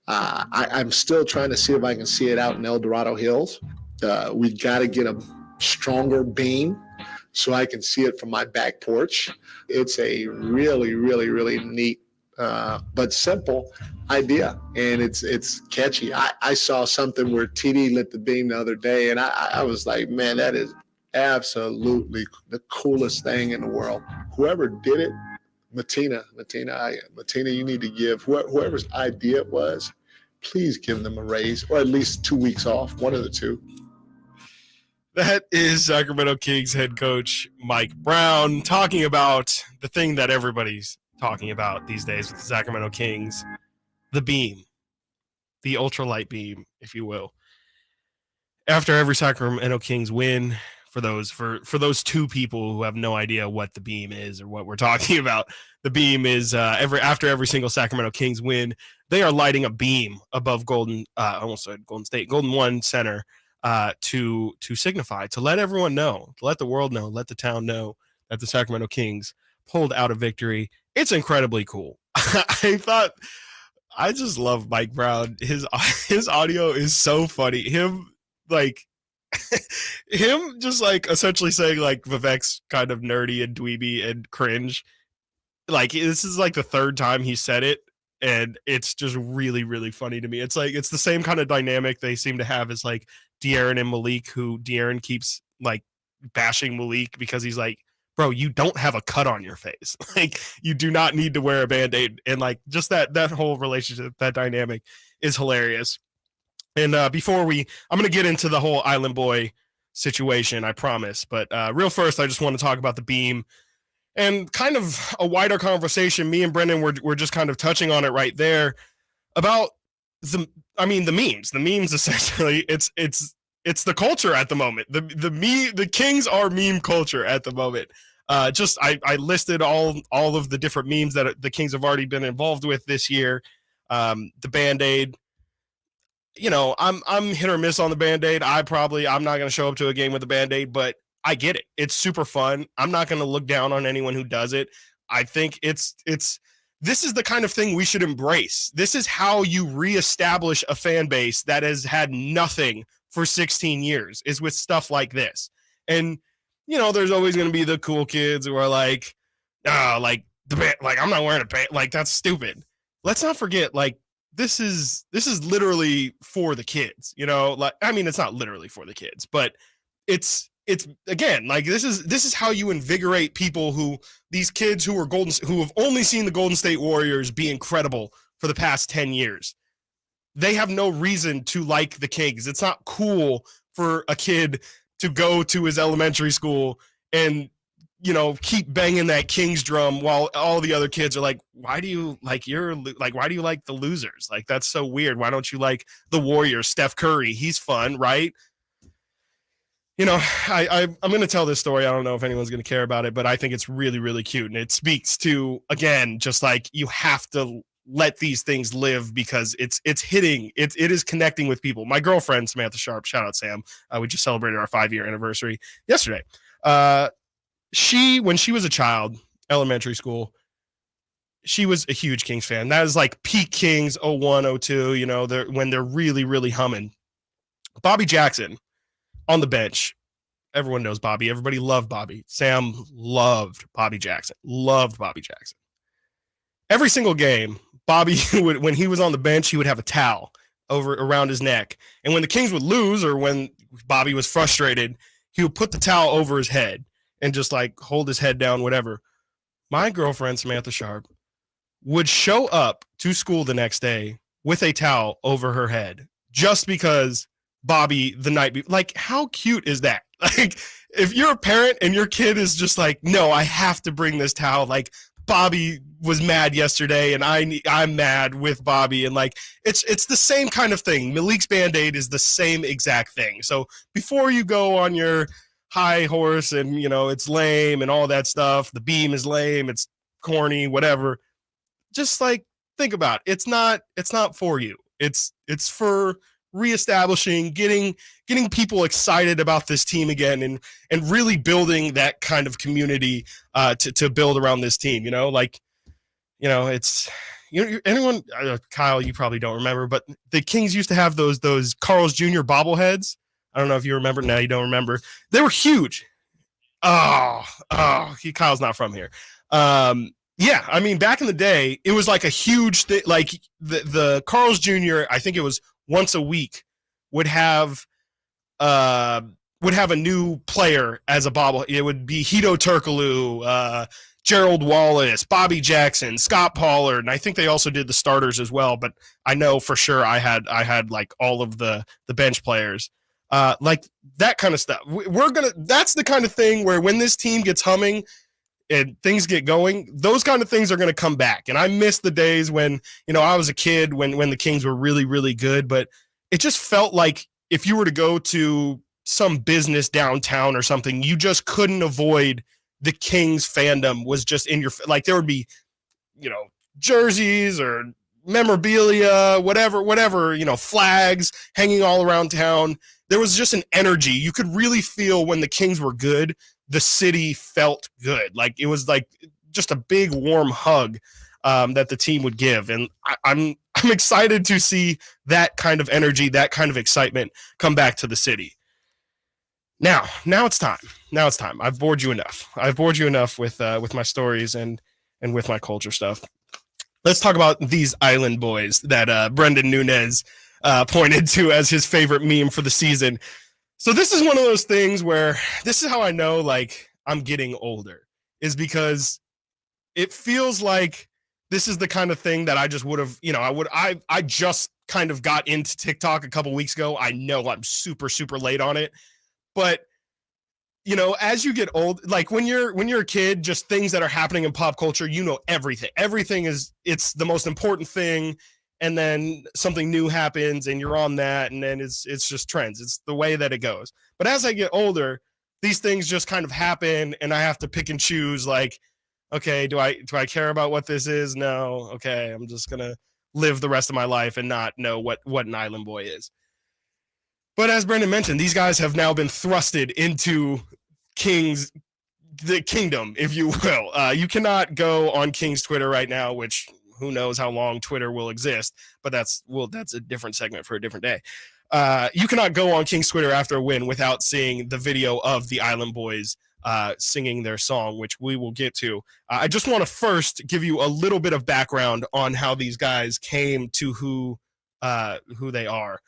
I'm still trying to see if I can see it out in El Dorado Hills. We got to get a stronger beam so I can see it from my back porch. It's a really, really, really neat but simple idea, and it's catchy. I saw something where TD lit the beam the other day, and I was like, man, that is absolutely the coolest thing in the world. Whoever did it, Matina, you need to give whoever's idea it was, please give them a raise or at least 2 weeks off, one of the two. That is Sacramento Kings head coach Mike Brown talking about the thing that everybody's talking about these days with the Sacramento Kings, the beam, the ultralight beam, if you will. After every Sacramento Kings win, for those two people who have no idea what the beam is or what we're talking about, the beam is after every single Sacramento Kings win, they are lighting a beam above Golden One Center to signify, to let everyone know, to let the world know, let the town know that the Sacramento Kings pulled out a victory. It's incredibly cool. I just love Mike Brown. His audio is so funny. Him just like essentially saying like Vivek's kind of nerdy and dweeby and cringe. Like this is like the third time he said it, and it's just really, really funny to me. It's like it's the same kind of dynamic they seem to have as like De'Aaron and Malik, who De'Aaron keeps like bashing Malik because he's like, bro, you don't have a cut on your face. Like you do not need to wear a Band-Aid. And like just that whole relationship, that dynamic is hilarious. And I'm going to get into the whole Island Boy situation, I promise. But real first, I just want to talk about the beam and kind of a wider conversation. Me and Brenden were just kind of touching on it right there about the memes. The memes essentially, it's the culture at the moment. The Kings are meme culture at the moment. I listed all of the different memes that the Kings have already been involved with this year. The Band-Aid. You know, I'm hit or miss on the Band-Aid. I'm not going to show up to a game with a Band-Aid, but I get it. It's super fun. I'm not going to look down on anyone who does it. I think this is the kind of thing we should embrace. This is how you reestablish a fan base that has had nothing for 16 years, is with stuff like this. And, there's always going to be the cool kids who are like, like I'm not wearing a pant. Like, that's stupid. Let's not forget, like, this is literally for the kids, it's not literally for the kids, but it's again, like, this is how you invigorate people these kids who have only seen the Golden State Warriors be incredible for the past 10 years. They have no reason to like the Kings. It's not cool for a kid to go to his elementary school and, keep banging that Kings drum while all the other kids are like, why do you like the losers? Like, that's so weird. Why don't you like the Warriors? Steph Curry, he's fun, right? I'm going to tell this story. I don't know if anyone's going to care about it, but I think it's really, really cute. And it speaks to, again, just like, you have to let these things live, because it is connecting with people. My girlfriend, Samantha Sharp, shout out Sam. We just celebrated our 5-year anniversary yesterday. When she was a child, elementary school, she was a huge Kings fan. That is like peak Kings, 01, 02, when they're really, really humming. Bobby Jackson on the bench. Everyone knows Bobby. Everybody loved Bobby. Sam loved Bobby Jackson. Every single game, Bobby would, when he was on the bench, he would have a towel around his neck. And when the Kings would lose, or when Bobby was frustrated, he would put the towel over his head and just like hold his head down, whatever. My girlfriend, Samantha Sharp, would show up to school the next day with a towel over her head just because Bobby the night before. Like, how cute is that? Like, if you're a parent and your kid is just like, no, I have to bring this towel. Like, Bobby was mad yesterday and I'm mad with Bobby. And like, it's the same kind of thing. Malik's Band-Aid is the same exact thing. So before you go on your high horse and, it's lame and all that stuff, the beam is lame, it's corny, whatever, just like, think about it. It's not for you. It's for reestablishing, getting people excited about this team again, and really building that kind of community to build around this team. It's anyone, Kyle, you probably don't remember, but the Kings used to have those Carl's Jr. bobbleheads. I don't know if you remember. Now you don't remember. They were huge. Kyle's not from here. Yeah, I mean, back in the day, it was like a huge thing. Like the Carl's Jr., I think it was once a week, would have a new player as a bobble. It would be Hito Turkoglu, Gerald Wallace, Bobby Jackson, Scott Pollard, and I think they also did the starters as well. But I know for sure I had like all of the bench players, like that kind of stuff. That's the kind of thing where when this team gets humming and things get going, those kind of things are going to come back. And I miss the days when, I was a kid when the Kings were really, really good, but it just felt like if you were to go to some business downtown or something, you just couldn't avoid the Kings fandom was just in your, like there would be, jerseys or memorabilia, whatever, flags hanging all around town. There was just an energy. You could really feel when the Kings were good, the city felt good. Like it was like just a big warm hug that the team would give. And I'm excited to see that kind of energy, that kind of excitement come back to the city. Now it's time. I've bored you enough. With my stories and with my culture stuff. Let's talk about these island boys that Brenden Nunes pointed to as his favorite meme for the season. So this is one of those things where this is how I know like I'm getting older, is because it feels like this is the kind of thing that I just would have, I just kind of got into TikTok a couple weeks ago. I know I'm super, super late on it, but as you get old, like when you're a kid, just things that are happening in pop culture, everything it's the most important thing. And then something new happens and you're on that. And then it's just trends. It's the way that it goes. But as I get older, these things just kind of happen and I have to pick and choose like, okay, do I care about what this is? No. Okay. I'm just going to live the rest of my life and not know what an island boy is. But as Brenden mentioned, these guys have now been thrusted into the kingdom, if you will. You cannot go on King's Twitter right now, which who knows how long Twitter will exist, but that's a different segment for a different day. You cannot go on King's Twitter after a win without seeing the video of the Island Boys singing their song, which we will get to. I just want to first give you a little bit of background on how these guys came to who they are,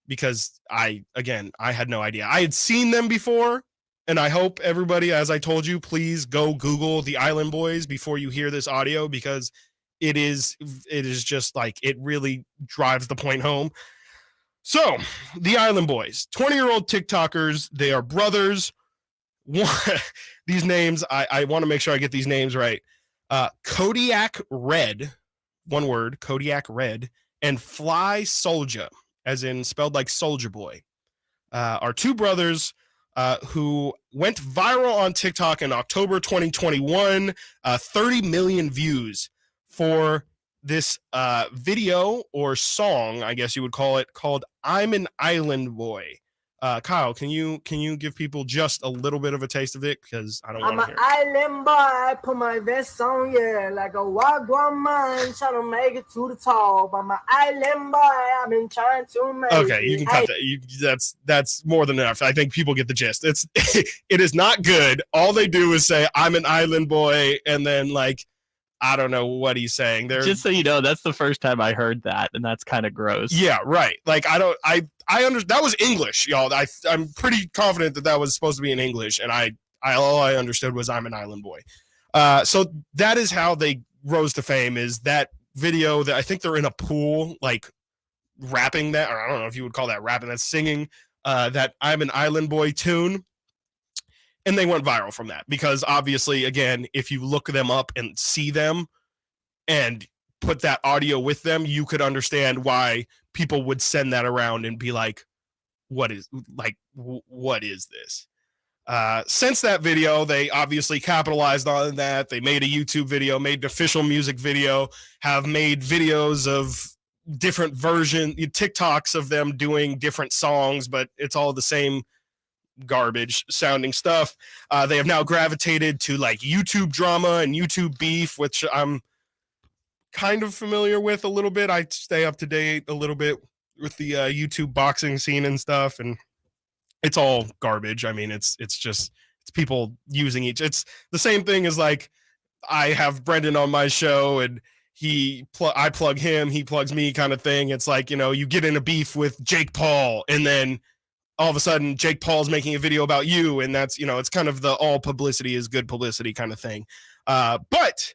because I had no idea. I had seen them before, and I hope everybody, as I told you, please go Google the Island Boys before you hear this audio, because it is just like, it really drives the point home. So, the Island Boys, 20-year-old TikTokers, they are brothers. These names, I want to make sure I get these names right. Kodiak Red, one word, Kodiak Red, and Fly Soulja, as in spelled like Soldier Boy, are two brothers who went viral on TikTok in October 2021, 30 million views for this video or song, I guess you would call it, called I'm an Island Boy. Kyle, can you give people just a little bit of a taste of it? Because I don't want to hear it. I'm an island boy, put my vest on, yeah, like a wagwan man, trying to make it to the top. I'm an island boy, I've been trying to make Okay, you can cut that. That's more than enough. I think people get the gist. It is not good. All they do is say, I'm an island boy, and then, like, I don't know what he's saying. Just so you know, that's the first time I heard that, and that's kind of gross. Yeah, right. Like, I understand that was English, y'all. I'm pretty confident that was supposed to be in English, and all I understood was I'm an island boy. So that is how they rose to fame, is that video that I think they're in a pool, like rapping that, or I don't know if you would call that rapping, that's singing that I'm an Island Boy tune. And they went viral from that, because obviously, again, if you look them up and see them and put that audio with them, you could understand why people would send that around and be like, what is this? Since that video, they obviously capitalized on that. They made a YouTube video, made an official music video, have made videos of different TikToks of them doing different songs, but it's all the same garbage sounding stuff. They have now gravitated to like YouTube drama and YouTube beef, which I'm kind of familiar with a little bit. I stay up to date a little bit with the YouTube boxing scene and stuff, and it's all garbage. I mean, it's people using it's the same thing as, like, I have Brenden on my show, and I plug him, he plugs me, kind of thing. It's like, you get in a beef with Jake Paul, and then all of a sudden Jake Paul's making a video about you, and that's, it's kind of the all publicity is good publicity kind of thing. But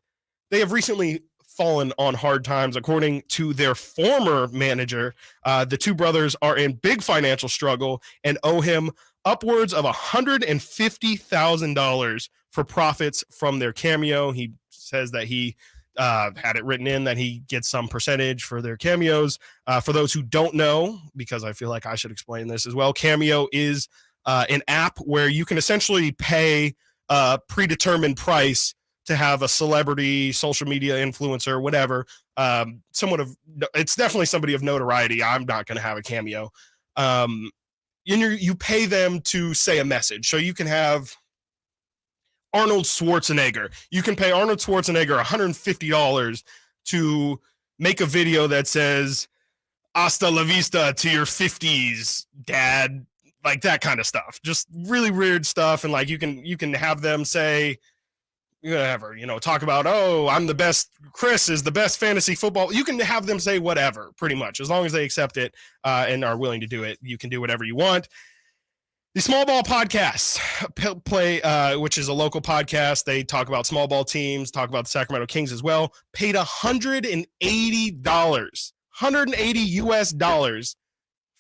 they have recently fallen on hard times. According to their former manager, the two brothers are in big financial struggle and owe him upwards of $150,000 for profits from their cameo. He says that he had it written in that he gets some percentage for their cameos. For those who don't know, because I feel like I should explain this as well, Cameo is an app where you can essentially pay a predetermined price to have a celebrity, social media influencer, whatever, it's definitely somebody of notoriety. I'm not going to have a Cameo. You pay them to say a message. So you can have Arnold Schwarzenegger. You can pay Arnold Schwarzenegger $150 to make a video that says "Hasta la vista to your 50s, Dad," like that kind of stuff. Just really weird stuff, and like you can have them say whatever, talk about, oh, I'm the best. Chris is the best fantasy football. You can have them say whatever, pretty much, as long as they accept it and are willing to do it. You can do whatever you want. The Small Ball Podcast which is a local podcast. They talk about small ball teams, talk about the Sacramento Kings as well. Paid $180 US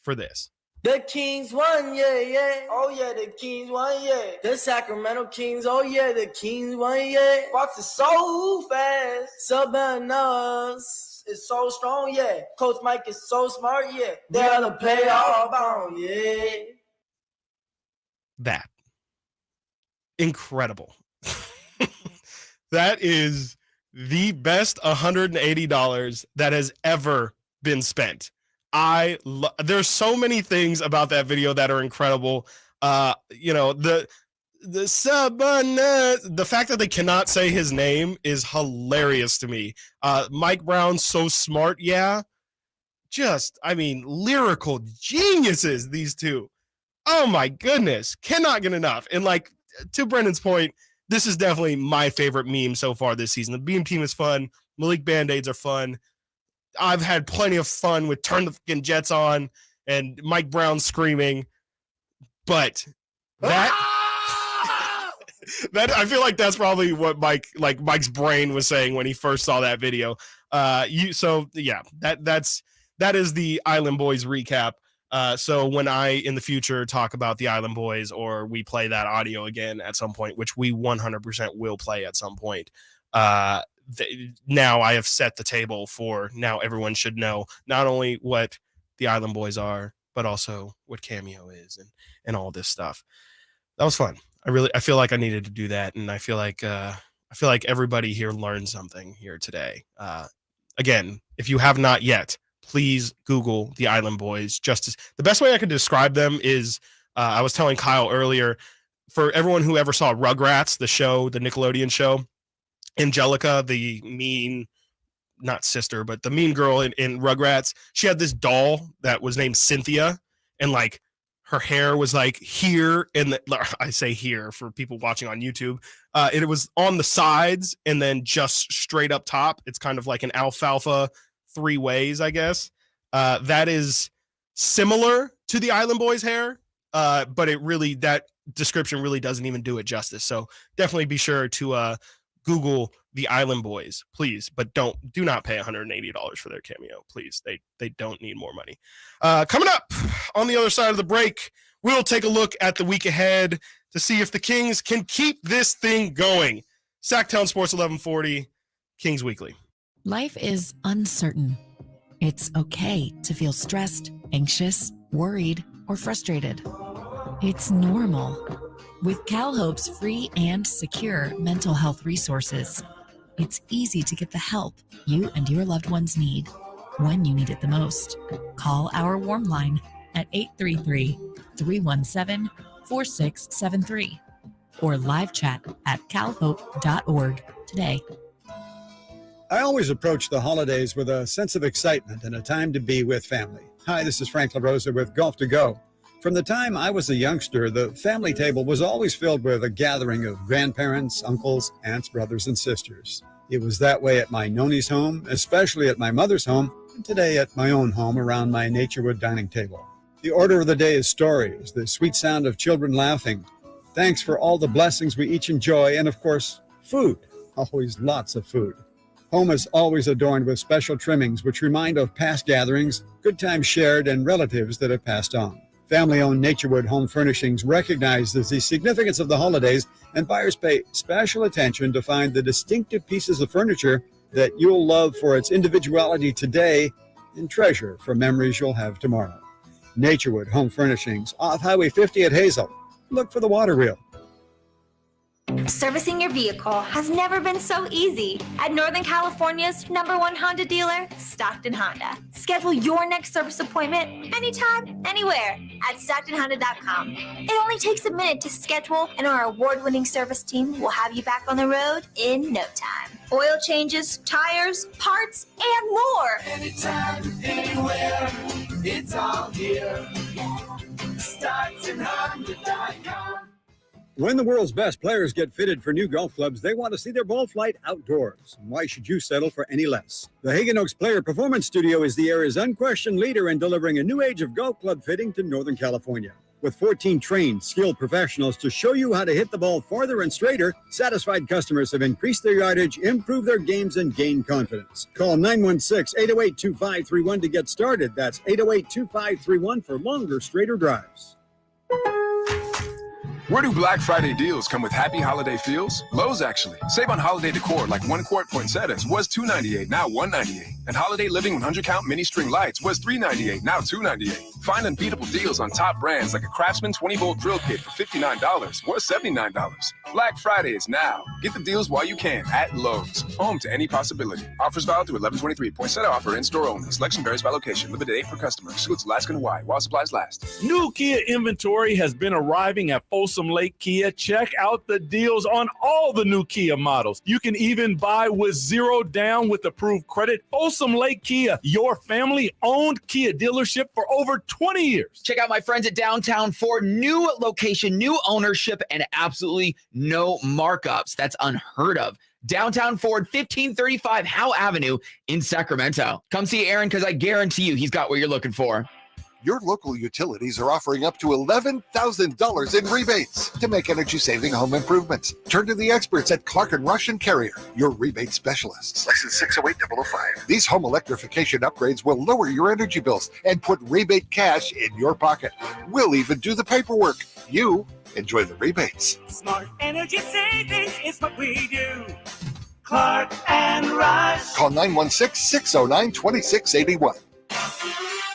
for this. The Kings won, yeah, yeah. Oh, yeah, the Kings won, yeah. The Sacramento Kings, oh, yeah, the Kings won, yeah. Fox is so fast. Sabanas is so strong, yeah. Coach Mike is so smart, yeah. They're the playoff bound, yeah. That. Incredible. That is the best $180 that has ever been spent. There's so many things about that video that are incredible. The The fact that they cannot say his name is hilarious to me. Mike Brown, so smart, yeah. Lyrical geniuses, these two. Oh my goodness, cannot get enough. And like, to Brendan's point, this is definitely my favorite meme so far this season. The Beam Team is fun. Malik Band-Aids are fun. I've had plenty of fun with Turn the Fucking Jets On and Mike Brown screaming. But that I feel like that's probably what Mike's brain was saying when he first saw that video. That is the Island Boys recap. So when I in the future talk about the Island Boys, or we play that audio again at some point, which we 100% will play at some point, now I have set the table for now everyone should know not only what the Island Boys are, but also what Cameo is and all this stuff. That was fun. I feel like I needed to do that, and I feel like everybody here learned something here today. Again, if you have not yet, please Google the Island Boys. The best way I could describe them is, I was telling Kyle earlier, for everyone who ever saw Rugrats, the show, the Nickelodeon show, Angelica, the mean, not sister, but the mean girl in Rugrats, she had this doll that was named Cynthia, and like her hair was like here, and I say here for people watching on YouTube, it was on the sides and then just straight up top. It's kind of like an alfalfa 3 ways, I guess. That is similar to the Island Boys hair, but that description really doesn't even do it justice. So definitely be sure to Google the Island Boys, please, but do not pay $180 for their cameo, please. They don't need more money. Coming up on the other side of the break, we'll take a look at the week ahead to see if the Kings can keep this thing going. Sactown Sports 1140, Kings Weekly. Life is uncertain. It's okay to feel stressed, anxious, worried, or frustrated. It's normal. With CalHope's free and secure mental health resources, it's easy to get the help you and your loved ones need when you need it the most. Call our warm line at 833-317-4673 or live chat at calhope.org today. I always approach the holidays with a sense of excitement and a time to be with family. Hi, this is Frank LaRosa with Golf to Go. From the time I was a youngster, the family table was always filled with a gathering of grandparents, uncles, aunts, brothers, and sisters. It was that way at my Noni's home, especially at my mother's home, and today at my own home around my Naturewood dining table. The order of the day is stories, the sweet sound of children laughing. Thanks for all the blessings we each enjoy, and of course, food. Always lots of food. Home is always adorned with special trimmings which remind of past gatherings, good times shared, and relatives that have passed on. Family-owned Naturewood Home Furnishings recognizes the significance of the holidays, and buyers pay special attention to find the distinctive pieces of furniture that you'll love for its individuality today and treasure for memories you'll have tomorrow. Naturewood Home Furnishings, off Highway 50 at Hazel. Look for the water wheel. Servicing your vehicle has never been so easy at Northern California's #1 Honda dealer, Stockton Honda. Schedule your next service appointment anytime, anywhere at StocktonHonda.com. It only takes a minute to schedule, and our award-winning service team will have you back on the road in no time. Oil changes, tires, parts, and more. Anytime, anywhere, it's all here. StocktonHonda.com. When the world's best players get fitted for new golf clubs, they want to see their ball flight outdoors. And why should you settle for any less? The Hagen Oaks Player Performance Studio is the area's unquestioned leader in delivering a new age of golf club fitting to Northern California. With 14 trained, skilled professionals to show you how to hit the ball farther and straighter, satisfied customers have increased their yardage, improved their games, and gained confidence. Call 916-808-2531 to get started. That's 808-2531 for longer, straighter drives. Where do Black Friday deals come with happy holiday feels? Lowe's, actually. Save on holiday decor like 1 quart poinsettias was $2.98, now $1.98. And Holiday Living 100-count mini string lights was $398, now $298. Find unbeatable deals on top brands like a Craftsman 20-volt drill kit for $59, was $79. Black Friday is now. Get the deals while you can at Lowe's. Home to any possibility. Offers valid through 11/23. Poinsettia offer in-store only. Selection varies by location. Limited 8 per customer. Excludes Alaska and Hawaii while supplies last. New Kia inventory has been arriving at Folsom Lake Kia. Check out the deals on all the new Kia models. You can even buy with 0 down with approved credit. Folsom Lake Kia, your family-owned Kia dealership for over 20 years. Check out my friends at Downtown Ford. New location, new ownership, and absolutely no markups. That's unheard of. Downtown Ford, 1535 Howe Avenue in Sacramento. Come see Aaron because I guarantee you he's got what you're looking for. Your local utilities are offering up to $11,000 in rebates to make energy-saving home improvements. Turn to the experts at Clark & Rush and Carrier, your rebate specialists. License 608-005. These home electrification upgrades will lower your energy bills and put rebate cash in your pocket. We'll even do the paperwork. You enjoy the rebates. Smart energy savings is what we do. Clark and Rush. Call 916-609-2681.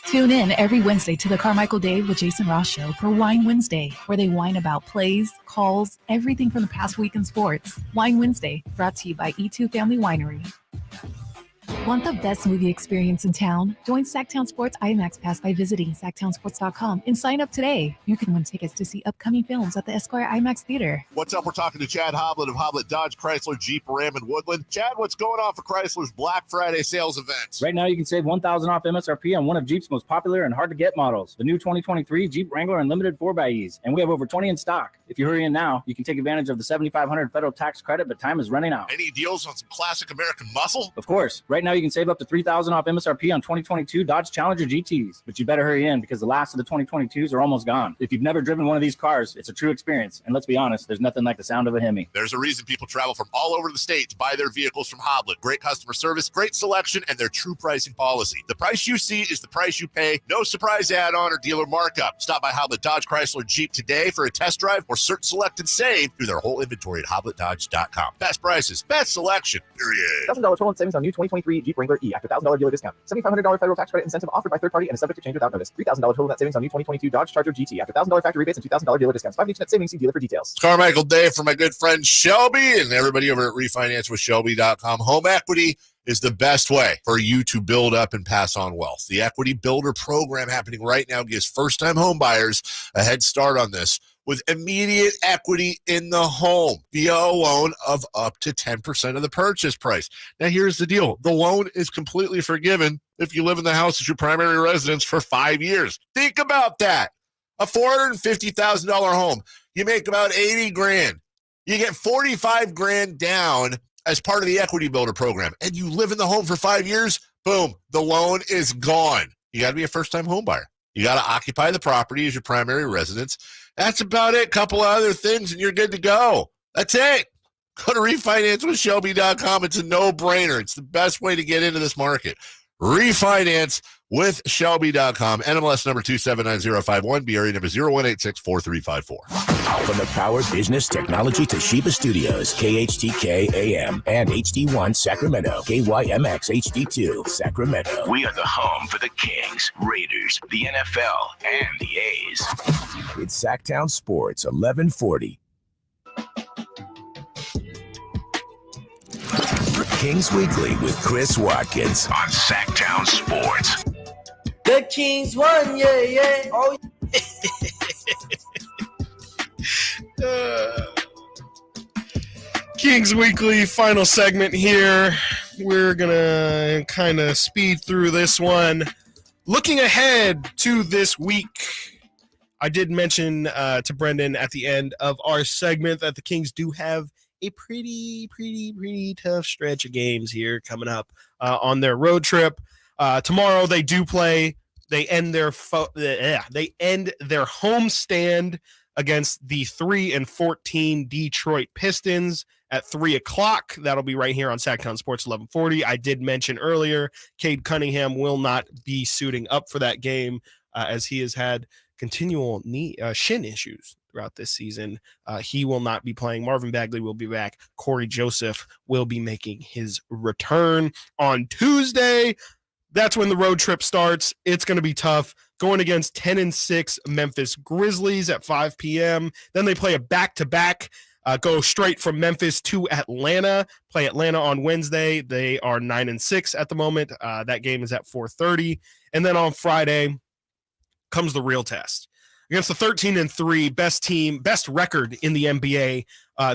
Tune in every Wednesday to the Carmichael Dave with Jason Ross show for Wine Wednesday, where they whine about plays, calls, everything from the past week in sports. Wine Wednesday, brought to you by E2 Family Winery. Want the best movie experience in town? Join Sactown Sports IMAX Pass by visiting SactownSports.com and sign up today. You can win tickets to see upcoming films at the Esquire IMAX Theater. What's up? We're talking to Chad Hoblet of Hoblet Dodge Chrysler Jeep Ram and Woodland. Chad, what's going on for Chrysler's Black Friday sales events? Right now, you can save $1,000 off MSRP on one of Jeep's most popular and hard-to-get models, the new 2023 Jeep Wrangler Unlimited 4xEs, and we have over 20 in stock. If you hurry in now, you can take advantage of the $7,500 federal tax credit, but time is running out. Any deals on some classic American muscle? Of course. Right now, you can save up to $3,000 off MSRP on 2022 Dodge Challenger GTs, but you better hurry in because the last of the 2022s are almost gone. If you've never driven one of these cars, it's a true experience, and let's be honest, there's nothing like the sound of a Hemi. There's a reason people travel from all over the state to buy their vehicles from Hoblet. Great customer service, great selection, and their true pricing policy. The price you see is the price you pay. No surprise add-on or dealer markup. Stop by Hoblet Dodge Chrysler Jeep today for a test drive or search, select, and save through their whole inventory at HobletDodge.com. Best prices, best selection, period. $1,000 total savings on new 2023 Jeep Wrangler E after $1,000 dealer discount. $7,500 federal tax credit incentive offered by third party and is subject to change without notice. $3,000 total net savings on new 2022 Dodge Charger GT after $1,000 factory rebates and $2,000 dealer discounts. 5 each net savings. See dealer for details. It's Carmichael Day for my good friend Shelby and everybody over at RefinanceWithShelby.com. Home equity is the best way for you to build up and pass on wealth. The Equity Builder program happening right now gives first-time home buyers a head start on this with immediate equity in the home via a loan of up to 10% of the purchase price. Now, here's the deal. The loan is completely forgiven if you live in the house as your primary residence for 5 years. Think about that. A $450,000 home. You make about 80 grand. You get 45 grand down as part of the Equity Builder program, and you live in the home for 5 years, boom, the loan is gone. You got to be a first-time home buyer. You got to occupy the property as your primary residence. That's about it. Couple of other things, and you're good to go. That's it. Go to RefinanceWithShelby.com. It's a no-brainer. It's the best way to get into this market. RefinanceWithShelby.com. NMLS number 279051. BRE number 01864354. From the Power Business Technology Toshiba Studios, KHTK AM and HD1 Sacramento, KYMX HD2 Sacramento. We are the home for the Kings, Raiders, the NFL, and the A's. It's Sactown Sports 1140. Kings Weekly with Chris Watkins on Sactown Sports. The Kings won, yeah, yeah. Oh, Kings Weekly final segment here. We're gonna kind of speed through this one. Looking ahead to this week, I did mention to Brenden at the end of our segment that the Kings do have a pretty tough stretch of games here coming up on their road trip. Tomorrow they do play. They end their homestand against the 3-14 Detroit Pistons at 3:00. That'll be right here on Sactown Sports 1140. I did mention earlier, Cade Cunningham will not be suiting up for that game as he has had continual shin issues throughout this season. He will not be playing. Marvin Bagley will be back. Corey Joseph will be making his return on Tuesday. That's when the road trip starts. It's going to be tough. Going against 10-6 Memphis Grizzlies at 5 p.m. Then they play a back-to-back. Go straight from Memphis to Atlanta. Play Atlanta on Wednesday. They are 9-6 at the moment. That game is at 4:30. And then on Friday comes the real test against the 13-3 best record in the NBA,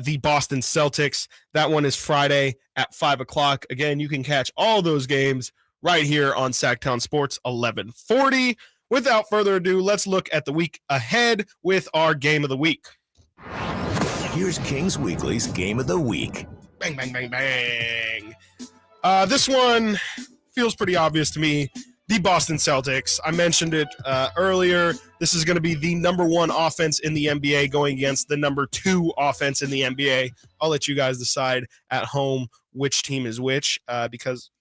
the Boston Celtics. That one is Friday at 5 o'clock. Again, you can catch all those games right here on Sactown Sports 1140. Without further ado, let's look at the week ahead with our game of the week. Here's Kings Weekly's Game of the Week. Bang, bang, bang, bang. This one feels pretty obvious to me. The Boston Celtics. I mentioned it earlier. This is going to be the number 1 offense in the NBA going against the number 2 offense in the NBA. I'll let you guys decide at home which team is which because,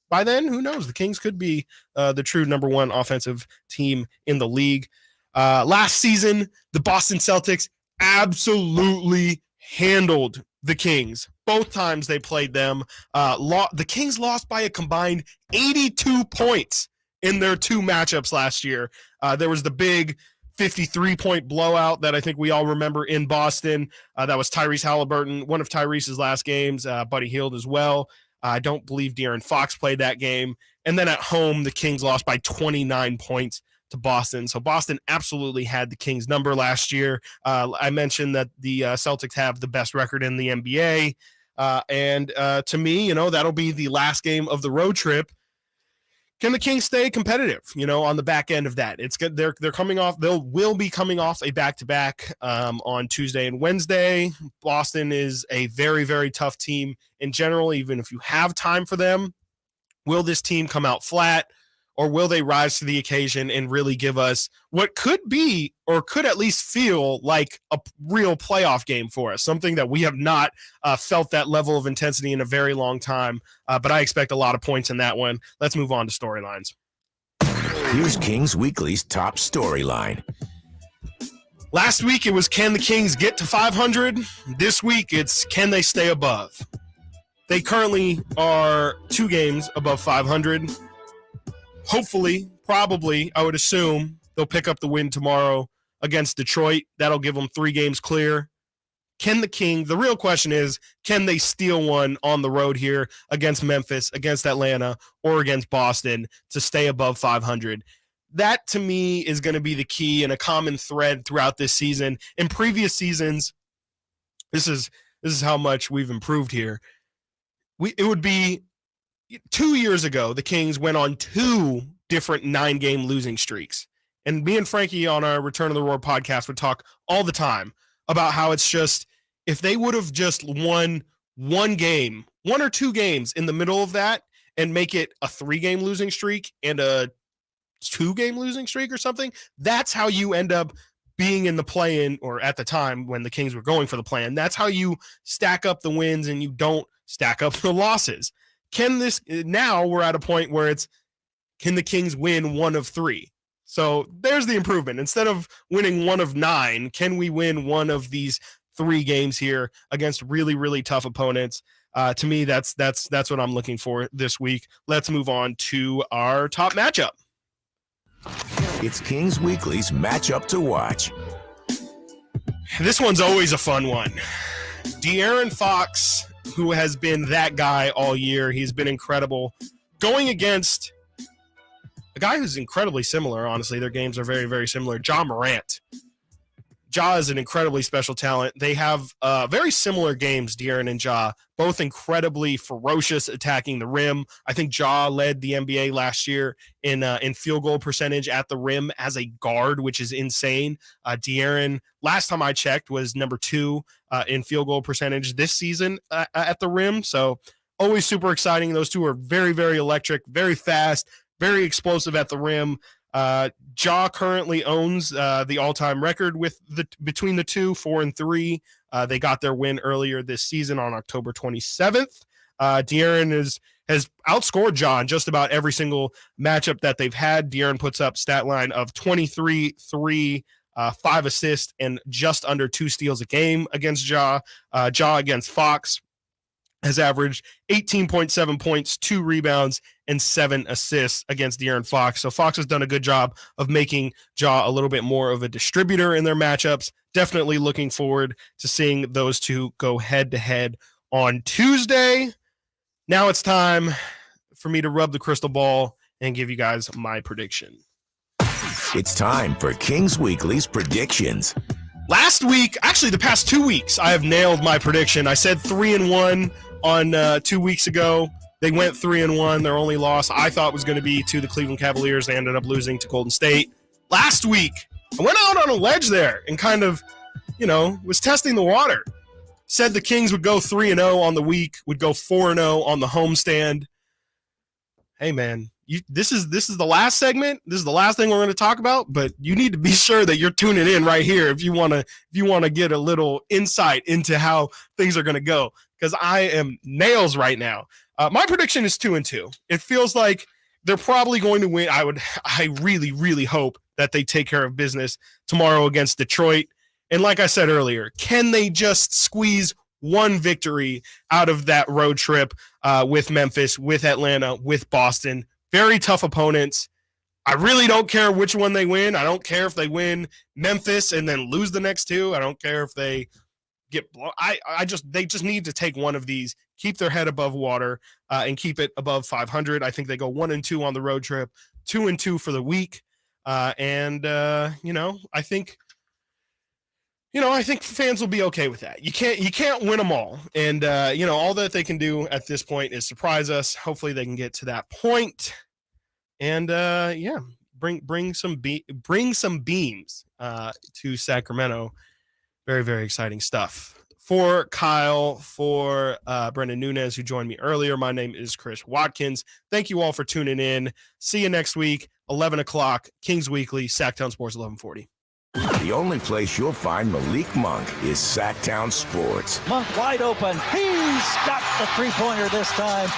by then, who knows? The Kings could be the true number 1 offensive team in the league. Last season, the Boston Celtics absolutely handled the Kings. Both times they played them. The Kings lost by a combined 82 points in their 2 matchups last year. There was the big 53-point blowout that I think we all remember in Boston. That was Tyrese Halliburton, one of Tyrese's last games. Buddy Hearld as well. I don't believe De'Aaron Fox played that game. And then at home, the Kings lost by 29 points to Boston. So Boston absolutely had the Kings number last year. I mentioned that the Celtics have the best record in the NBA. And to me, that'll be the last game of the road trip. Can the Kings stay competitive, on the back end of that? It's good. They're coming off. Will be coming off a back-to-back on Tuesday and Wednesday. Boston is a very, very tough team in general, even if you have time for them. Will this team come out flat, or will they rise to the occasion and really give us what could be, or could at least feel like, a real playoff game for us, something that we have not felt that level of intensity in a very long time, but I expect a lot of points in that one. Let's move on to storylines. Here's Kings Weekly's top storyline. Last week, it was, can the Kings get to 500? This week, it's, can they stay above? They currently are 2 games above 500. Hopefully, probably, I would assume they'll pick up the win tomorrow against Detroit. That'll give them 3 games clear. Can the Kings, the real question is, can they steal one on the road here against Memphis, against Atlanta, or against Boston to stay above 500? That, to me, is going to be the key and a common thread throughout this season. In previous seasons, this is how much we've improved here. It would be 2 years ago, the Kings went on 2 different 9-game losing streaks. And me and Frankie on our Return of the Roar podcast would talk all the time about how it's just, if they would have just won 1 game, 1 or 2 games in the middle of that and make it a 3-game losing streak and a 2-game losing streak or something, that's how you end up being in the play-in, or at the time when the Kings were going for the play-in. That's how you stack up the wins and you don't stack up the losses. Now we're at a point where it's, can the Kings win 1 of 3? So there's the improvement. Instead of winning 1 of 9, can we win 1 of these 3 games here against really, really tough opponents? To me, that's what I'm looking for this week. Let's move on to our top matchup. It's Kings Weekly's matchup to watch. This one's always a fun one. De'Aaron Fox, who has been that guy all year. He's been incredible. Going against a guy who's incredibly similar, honestly. Their games are very, very similar. Ja Morant. Ja is an incredibly special talent. They have very similar games, De'Aaron and Ja, both incredibly ferocious attacking the rim. I think Ja led the NBA last year in field goal percentage at the rim as a guard, which is insane. De'Aaron, last time I checked, was number 2 in field goal percentage this season at the rim. So always super exciting. Those two are very, very electric, very fast, very explosive at the rim. Ja currently owns the all-time record between the two, 4-3. They got their win earlier this season on October 27th. De'Aaron has outscored Ja in just about every single matchup that they've had. De'Aaron puts up stat line of 23, 3, 5 assists and just under 2 steals a game against Ja. Ja against Fox has averaged 18.7 points, 2 rebounds, and 7 assists against De'Aaron Fox. So Fox has done a good job of making Ja a little bit more of a distributor in their matchups. Definitely looking forward to seeing those two go head-to-head on Tuesday. Now it's time for me to rub the crystal ball and give you guys my prediction. It's time for Kings Weekly's predictions. Last week, actually the past 2 weeks, I have nailed my prediction. I said 3-1 on 2 weeks ago. They went 3-1. Their only loss I thought was going to be to the Cleveland Cavaliers. They ended up losing to Golden State. Last week, I went out on a ledge there and kind of, was testing the water. Said the Kings would go 3-0 on the week, would go 4-0 on the homestand. Hey, man. This is the last segment. This is the last thing we're going to talk about, but you need to be sure that you're tuning in right here if you want to get a little insight into how things are going to go, because I am nails right now. My prediction is 2-2. It feels like they're probably going to win. I really, really hope that they take care of business tomorrow against Detroit. And like I said earlier, can they just squeeze one victory out of that road trip with Memphis, with Atlanta, with Boston? Very tough opponents. I really don't care which one they win. I don't care if they win Memphis and then lose the next 2. I don't care if they get blown. They just need to take one of these, keep their head above water, and keep it above 500. I think they go 1-2 on the road trip, 2-2 for the week. I think fans will be okay with that. You can't win them all. And, all that they can do at this point is surprise us. Hopefully they can get to that point. And, bring some beams to Sacramento. Very, very exciting stuff. For Kyle, for Brenden Nunes, who joined me earlier, my name is Chris Watkins. Thank you all for tuning in. See you next week, 11 o'clock, Kings Weekly, Sactown Sports 1140. The only place you'll find Malik Monk is Sactown Sports. Monk wide open. He's got the three-pointer this time.